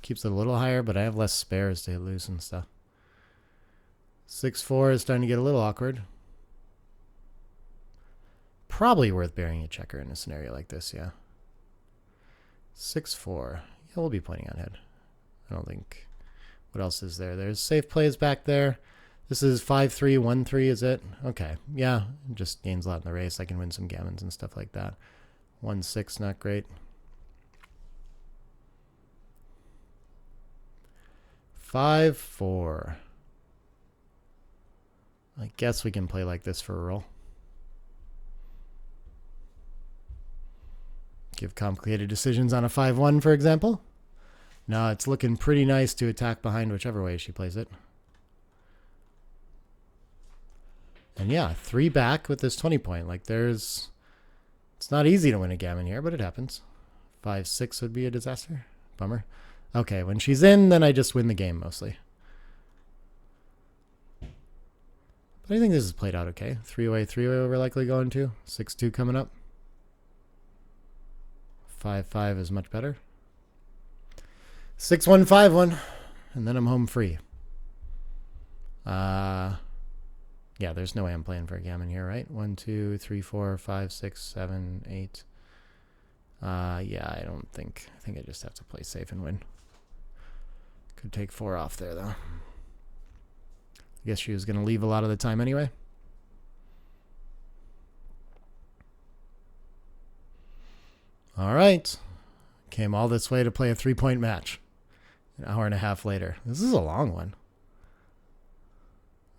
Keeps it a little higher, but I have less spares to lose and stuff. 6-4 is starting to get a little awkward. Probably worth burying a checker in a scenario like this, yeah. 6-4. Yeah, we'll be pointing on head. I don't think... What else is there? There's safe plays back there. This is 5-3, 1-3, is it? Okay. Yeah, just gains a lot in the race. I can win some gammons and stuff like that. 1-6, not great. 5-4. I guess we can play like this for a roll. Give complicated decisions on a 5-1, for example. No, it's looking pretty nice to attack behind whichever way she plays it. And yeah, 3 back with this 20 point. Like there's It's not easy to win a gammon here, but it happens. 5-6 would be a disaster. Bummer. Okay, when she's in, then I just win the game mostly. But I think this is played out okay. 3-way we're likely going to. 6-2 coming up. 5-5 is much better. 6-1, 5-1. And then I'm home free. Yeah, there's no way I'm playing for a gammon here, right? 1, 2, 3, 4, 5, 6, 7, 8. Yeah, I don't think. I think I just have to play safe and win. Could take 4 off there, though. I guess she was going to leave a lot of the time anyway. All right. Came all this way to play a 3-point match. An hour and a half later. This is a long one.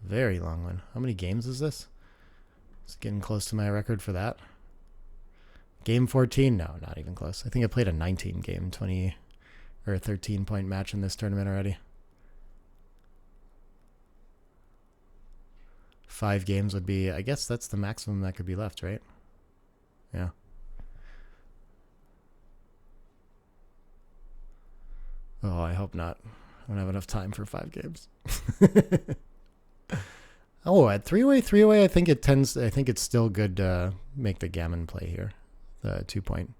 Very long one. How many games is this? It's getting close to my record for that. Game 14? No, not even close. I think I played a 19-game, 20 or 13-point match in this tournament already. 5 games would be, I guess that's the maximum that could be left, right? Yeah. Oh, I hope not. I don't have enough time for 5 games. Oh, at 3-way, I think it's still good to make the gammon play here. The 2-point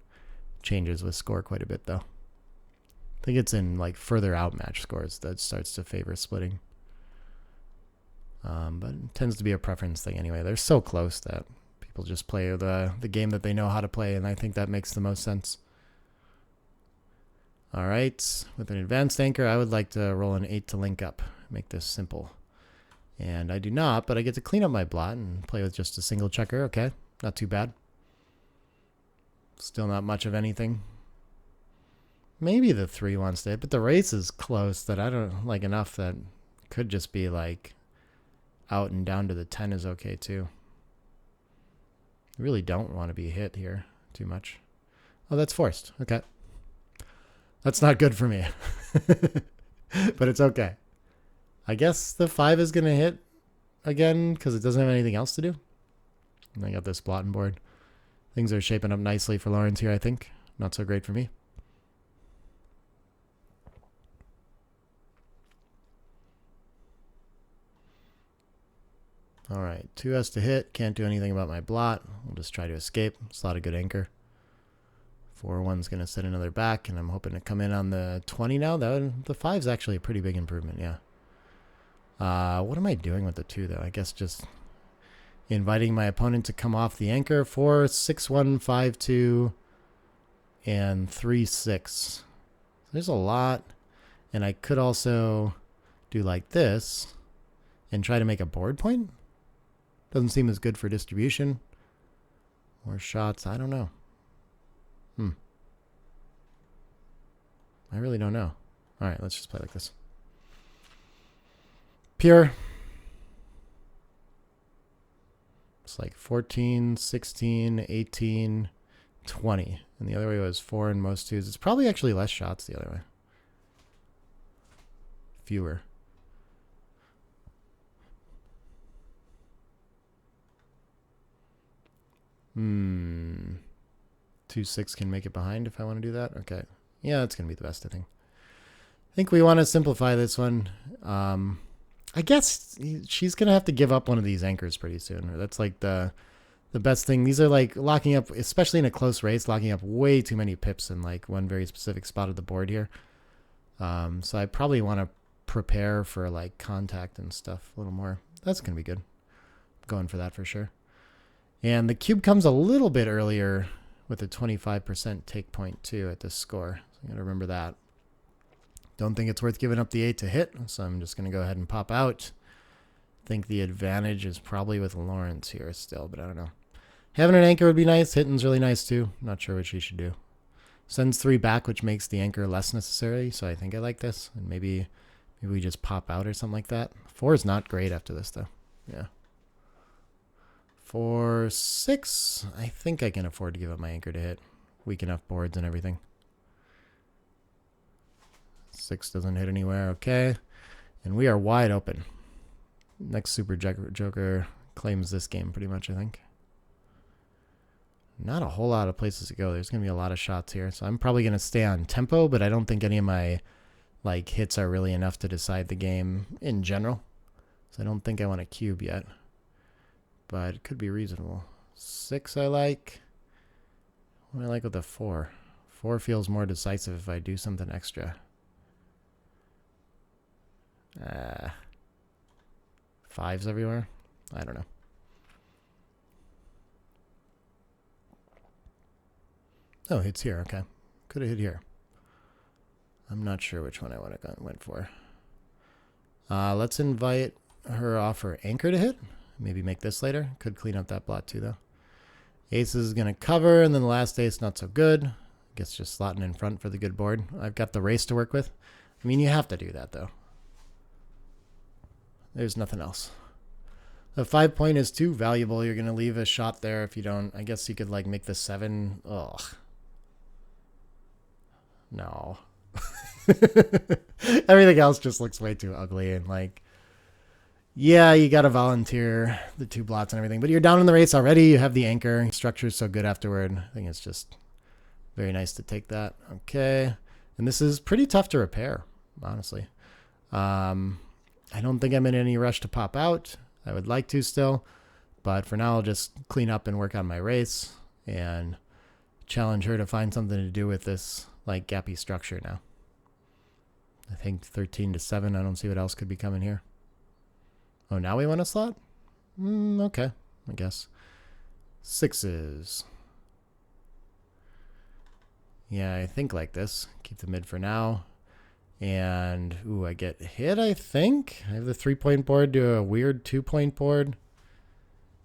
changes with score quite a bit, though. I think it's in like further out match scores that starts to favor splitting. But it tends to be a preference thing anyway. They're so close that people just play the game that they know how to play, and I think that makes the most sense. All right, with an advanced anchor, I would like to roll an 8 to link up, make this simple. And I do not, but I get to clean up my blot and play with just a single checker. Okay, not too bad. Still not much of anything. Maybe the 3 wants to hit, but the race is close that I don't like enough that could just be like out and down to the 10 is okay too. I really don't want to be hit here too much. Oh, that's forced. Okay. That's not good for me. But it's okay. I guess the 5 is going to hit again because it doesn't have anything else to do. And I got this blotting board. Things are shaping up nicely for Laurence here, I think. Not so great for me. All right, 2 has to hit. Can't do anything about my blot. We'll just try to escape. It's not a good anchor. 4-1's going to sit another back, and I'm hoping to come in on the 20 now. The 5's actually a pretty big improvement, yeah. What am I doing with the 2, though? I guess just inviting my opponent to come off the anchor. 4, 6-1, 5-2, and 3-6. There's a lot. And I could also do like this and try to make a board point. Doesn't seem as good for distribution. More shots. I don't know. I really don't know. All right, let's just play like this. Pure. It's like 14, 16, 18, 20. And the other way was 4 and most 2s. It's probably actually less shots the other way. Fewer. Hmm. 2-6 can make it behind if I want to do that. Okay. Yeah, that's going to be the best, I think. I think we want to simplify this one. I guess she's going to have to give up one of these anchors pretty soon. That's like the best thing. These are like locking up, especially in a close race, locking up way too many pips in like one very specific spot of the board here. So I probably want to prepare for like contact and stuff a little more. That's going to be good. I'm going for that for sure. And the cube comes a little bit earlier with a 25% take point too at this score. So I'm going to remember that. Don't think it's worth giving up the 8 to hit, so I'm just going to go ahead and pop out. Think the advantage is probably with Laurence here still, but I don't know. Having an anchor would be nice. Hitting's really nice too. Not sure what she should do. Sends 3 back, which makes the anchor less necessary, so I think I like this. And maybe we just pop out or something like that. 4 is not great after this though. Yeah. 4, 6. I think I can afford to give up my anchor to hit. Weak enough boards and everything. 6 doesn't hit anywhere. Okay. And we are wide open. Next Super Joker claims this game pretty much, I think. Not a whole lot of places to go. There's going to be a lot of shots here. So I'm probably going to stay on tempo, but I don't think any of my like hits are really enough to decide the game in general. So I don't think I want to cube yet. But it could be reasonable. 6 I like. What do I like with the 4? 4 feels more decisive if I do something extra. 5s everywhere? I don't know. Oh, it's here. Okay. Could have hit here. I'm not sure which one I went for. Let's invite her off her anchor to hit. Maybe make this later. Could clean up that blot too, though. Ace is going to cover, and then the last ace not so good. I guess just slotting in front for the good board. I've got the race to work with. I mean, you have to do that, though. There's nothing else. The 5 point is too valuable. You're going to leave a shot there if you don't. I guess you could, like, make the 7. Ugh. No. Everything else just looks way too ugly. And, like, yeah, you got to volunteer the 2 blots and everything. But you're down in the race already. You have the anchor. Structure's so good afterward. I think it's just very nice to take that. Okay. And this is pretty tough to repair, honestly. I don't think I'm in any rush to pop out. I would like to still. But for now, I'll just clean up and work on my race. And challenge her to find something to do with this, like, gappy structure now. I think 13 to 7. I don't see what else could be coming here. Oh, now we want a slot? Okay, I guess. 6s. Yeah, I think like this. Keep the mid for now. And, ooh, I get hit, I think. I have the 3-point board to a weird 2-point board.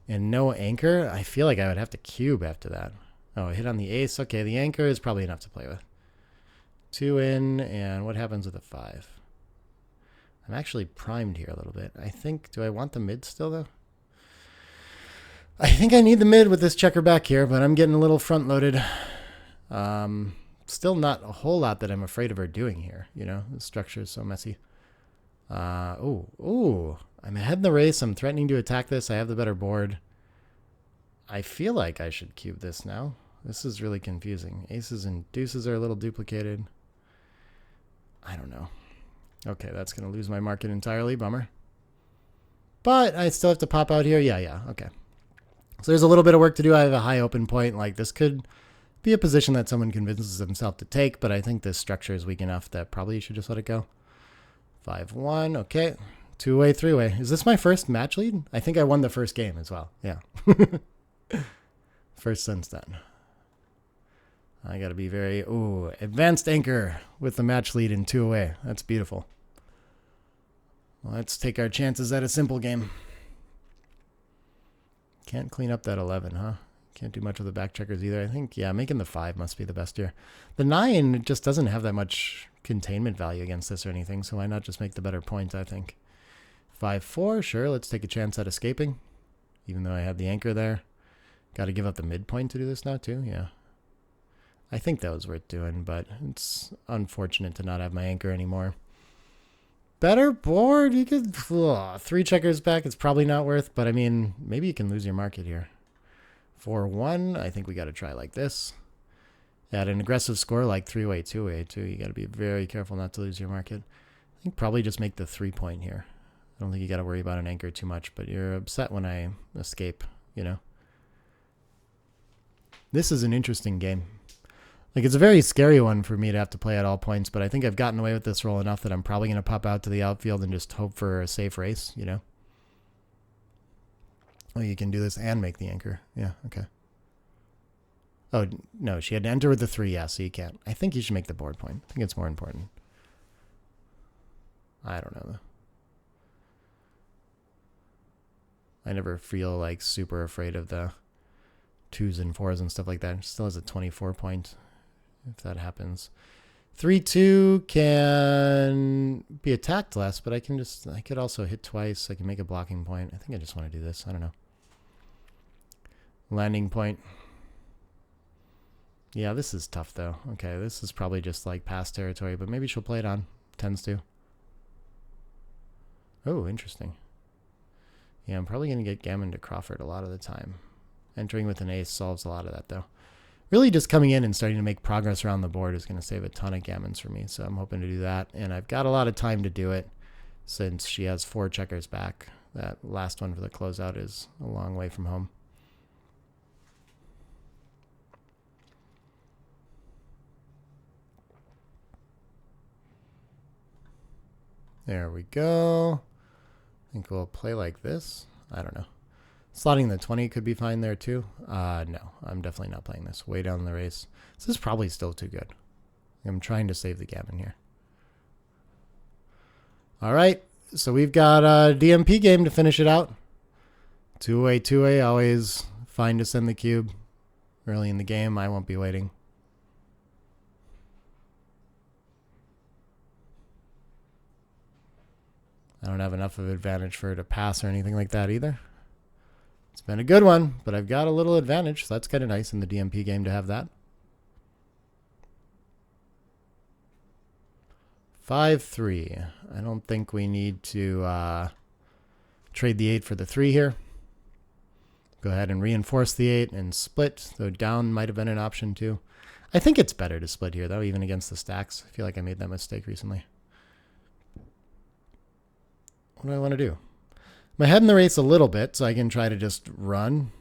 And no anchor. I feel like I would have to cube after that. Oh, I hit on the ace. Okay, the anchor is probably enough to play with. 2 in, and what happens with a 5? I'm actually primed here a little bit. I think, do I want the mid still, though? I think I need the mid with this checker back here, but I'm getting a little front-loaded. Still not a whole lot that I'm afraid of her doing here, you know? The structure is so messy. Ooh. I'm ahead in the race. I'm threatening to attack this. I have the better board. I feel like I should cube this now. This is really confusing. Aces and deuces are a little duplicated. I don't know. Okay, that's going to lose my market entirely. Bummer. But I still have to pop out here. Yeah. Okay. So there's a little bit of work to do. I have a high open point. Like, this could be a position that someone convinces himself to take, but I think this structure is weak enough that probably you should just let it go. 5-1. Okay. 2-way, 3-way. Is this my first match lead? I think I won the first game as well. Yeah. First since then. I got to be very, advanced anchor with the match lead in 2-away. That's beautiful. Let's take our chances at a simple game. Can't clean up that 11, huh? Can't do much with the back checkers either. I think, yeah, making the 5 must be the best here. The 9 just doesn't have that much containment value against this or anything, so why not just make the better point, I think. 5-4, sure, let's take a chance at escaping, even though I had the anchor there. Got to give up the midpoint to do this now, too, yeah. I think that was worth doing, but it's unfortunate to not have my anchor anymore. Better board. You could 3 checkers back. It's probably not worth, but I mean, maybe you can lose your market here. 4-1. I think we got to try like this. At an aggressive score like 3-way, 2-way, too. You got to be very careful not to lose your market. I think probably just make the 3-point here. I don't think you got to worry about an anchor too much, but you're upset when I escape, you know. This is an interesting game. Like, it's a very scary one for me to have to play at all points, but I think I've gotten away with this roll enough that I'm probably going to pop out to the outfield and just hope for a safe race, you know? Oh, you can do this and make the anchor. Yeah, okay. Oh, no, she had to enter with the 3, yeah, so you can't. I think you should make the board point. I think it's more important. I don't know, though. I never feel, like, super afraid of the 2s and 4s and stuff like that. It still has a 24 point. If that happens. 3-2 can be attacked less, but I could also hit twice. I can make a blocking point. I think I just want to do this. I don't know. Landing point. Yeah, this is tough, though. Okay, this is probably just like past territory, but maybe she'll play it on. Tends to. Oh, interesting. Yeah, I'm probably going to get gammon to Crawford a lot of the time. Entering with an ace solves a lot of that, though. Really just coming in and starting to make progress around the board is going to save a ton of gammons for me, so I'm hoping to do that. And I've got a lot of time to do it since she has 4 checkers back. That last one for the closeout is a long way from home. There we go. I think we'll play like this. I don't know. Slotting the 20 could be fine there too. No, I'm definitely not playing this. Way down the race. This is probably still too good. I'm trying to save the gammon here. All right, so we've got a DMP game to finish it out. Two-way, always fine to send the cube early in the game. I won't be waiting. I don't have enough of an advantage for her to pass or anything like that either. It's been a good one, but I've got a little advantage, so that's kind of nice in the DMP game to have that. 5-3. I don't think we need to trade the 8 for the 3 here. Go ahead and reinforce the 8 and split, though down might have been an option too. I think it's better to split here, though, even against the stacks. I feel like I made that mistake recently. What do I want to do? I'm ahead in the race a little bit, so I can try to just run.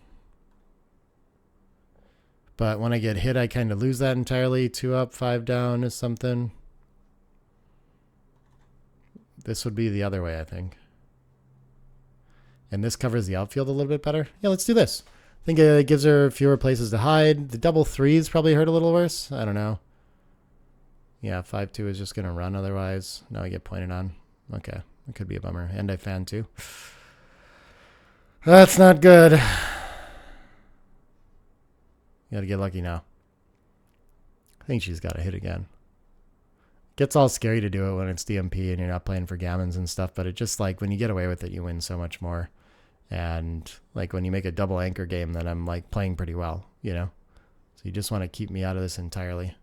But when I get hit, I kind of lose that entirely. 2 up, 5 down is something. This would be the other way, I think. And this covers the outfield a little bit better. Yeah, let's do this. I think it gives her fewer places to hide. The double 3s probably hurt a little worse. I don't know. Yeah, 5-2 is just going to run otherwise. Now I get pointed on. Okay, it could be a bummer. And I fan too. That's not good. You gotta get lucky now. I think she's got to hit again. Gets all scary to do it when it's DMP and you're not playing for gammons and stuff, but it just like when you get away with it, you win so much more. And like when you make a double anchor game, then I'm like playing pretty well, you know? So you just want to keep me out of this entirely.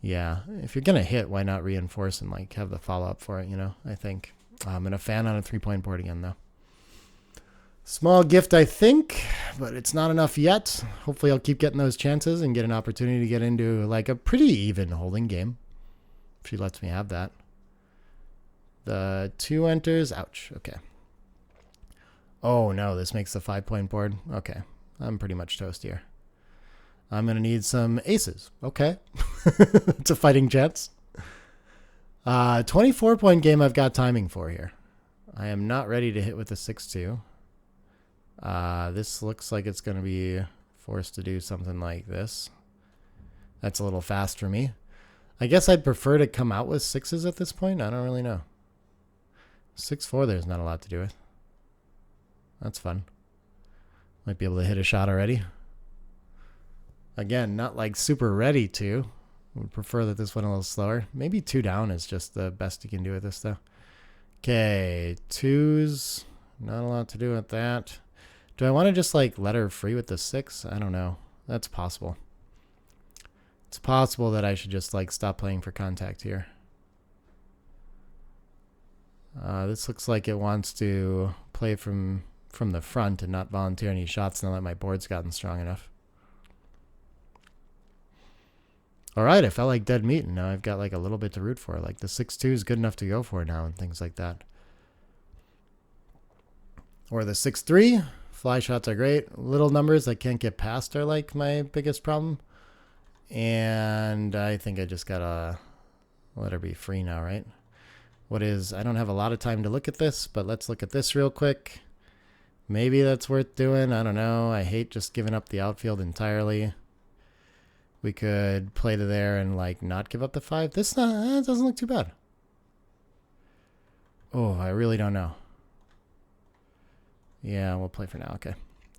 Yeah, if you're going to hit, why not reinforce and like have the follow-up for it, you know? I think. I'm going to fan on a 3-point board again, though. Small gift, I think, but it's not enough yet. Hopefully I'll keep getting those chances and get an opportunity to get into like a pretty even holding game. If she lets me have that. The 2 enters. Ouch. Okay. Oh, no, this makes the 5-point board. Okay. I'm pretty much toast here. I'm going to need some aces. Okay. It's a fighting chance. 24-point game I've got timing for here. I am not ready to hit with a 6-2. This looks like it's going to be forced to do something like this. That's a little fast for me. I guess I'd prefer to come out with 6s at this point. I don't really know. 6-4 there's not a lot to do with. That's fun. Might be able to hit a shot already. Again, not like super ready to. Would prefer that this went a little slower. Maybe 2 down is just the best you can do with this, though. Okay, 2s. Not a lot to do with that. Do I want to just, like, let her free with the 6? I don't know. That's possible. It's possible that I should just, like, stop playing for contact here. This looks like it wants to play from the front and not volunteer any shots now that my board's gotten strong enough. All right, I felt like dead meat, and now I've got like a little bit to root for. Like the 6-2 is good enough to go for now and things like that. Or the 6-3. Fly shots are great. Little numbers I can't get past are like my biggest problem. And I think I just got to let her be free now, right? I don't have a lot of time to look at this, but let's look at this real quick. Maybe that's worth doing. I don't know. I hate just giving up the outfield entirely. We could play to there and like not give up the 5. This doesn't look too bad. Oh, I really don't know. Yeah, we'll play for now. Okay.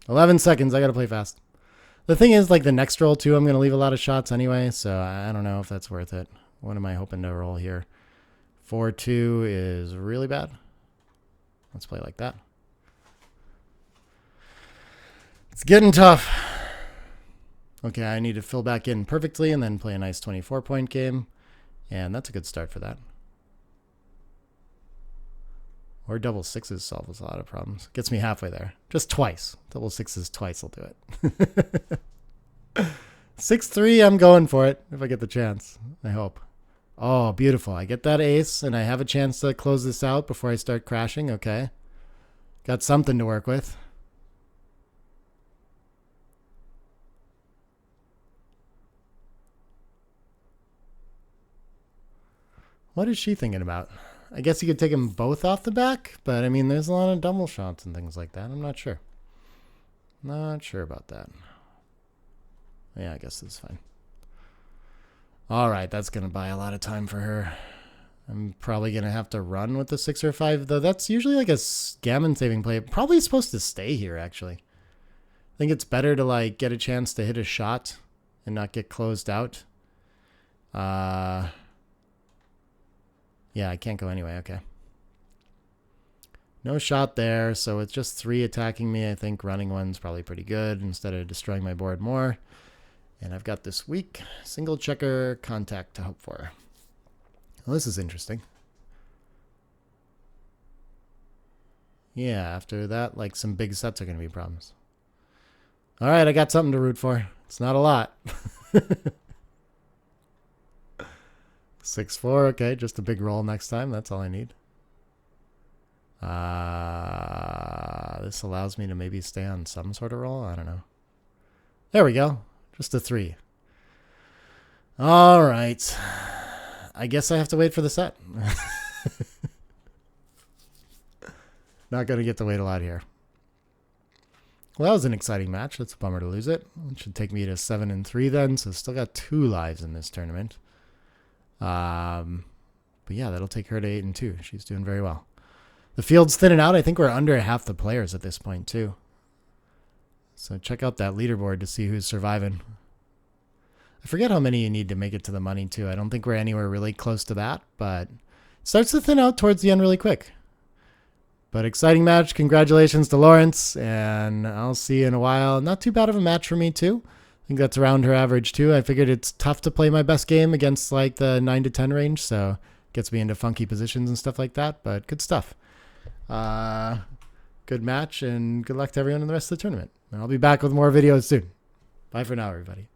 11 seconds. I got to play fast. The thing is, like the next roll too, I'm going to leave a lot of shots anyway, so I don't know if that's worth it. What am I hoping to roll here? 4-2 is really bad. Let's play like that. It's getting tough. Okay, I need to fill back in perfectly and then play a nice 24-point game. And that's a good start for that. Or double sixes solves a lot of problems. Gets me halfway there. Just twice. Double sixes twice will do it. 6-3, I'm going for it if I get the chance. I hope. Oh, beautiful. I get that ace, and I have a chance to close this out before I start crashing. Okay. Got something to work with. What is she thinking about? I guess you could take them both off the back, but I mean, there's a lot of double shots and things like that. I'm not sure. Not sure about that. Yeah, I guess it's fine. All right, that's going to buy a lot of time for her. I'm probably going to have to run with the 6 or 5, though that's usually like a gammon saving play. Probably supposed to stay here, actually. I think it's better to like get a chance to hit a shot and not get closed out. Yeah, I can't go anyway. Okay. No shot there, so with just 3 attacking me, I think running one's probably pretty good instead of destroying my board more. And I've got this weak single checker contact to hope for. Well, this is interesting. Yeah, after that, like some big sets are going to be problems. All right, I got something to root for. It's not a lot. 6-4, okay, just a big roll next time. That's all I need. This allows me to maybe stay on some sort of roll. I don't know. There we go. Just a 3. All right. I guess I have to wait for the set. Not going to get to wait a lot here. Well, that was an exciting match. That's a bummer to lose it. It should take me to 7-3 then, so still got 2 lives in this tournament. But yeah, that'll take her to 8-2. She's doing very well. The field's thinning out. I think we're under half the players at this point, too. So check out that leaderboard to see who's surviving. I forget how many you need to make it to the money, too. I don't think we're anywhere really close to that, but it starts to thin out towards the end really quick. But exciting match. Congratulations to Laurence, and I'll see you in a while. Not too bad of a match for me, too. I think that's around her average, too. I figured it's tough to play my best game against, like, the 9-10 range, so gets me into funky positions and stuff like that, but good stuff. Good match, and good luck to everyone in the rest of the tournament. And I'll be back with more videos soon. Bye for now, everybody.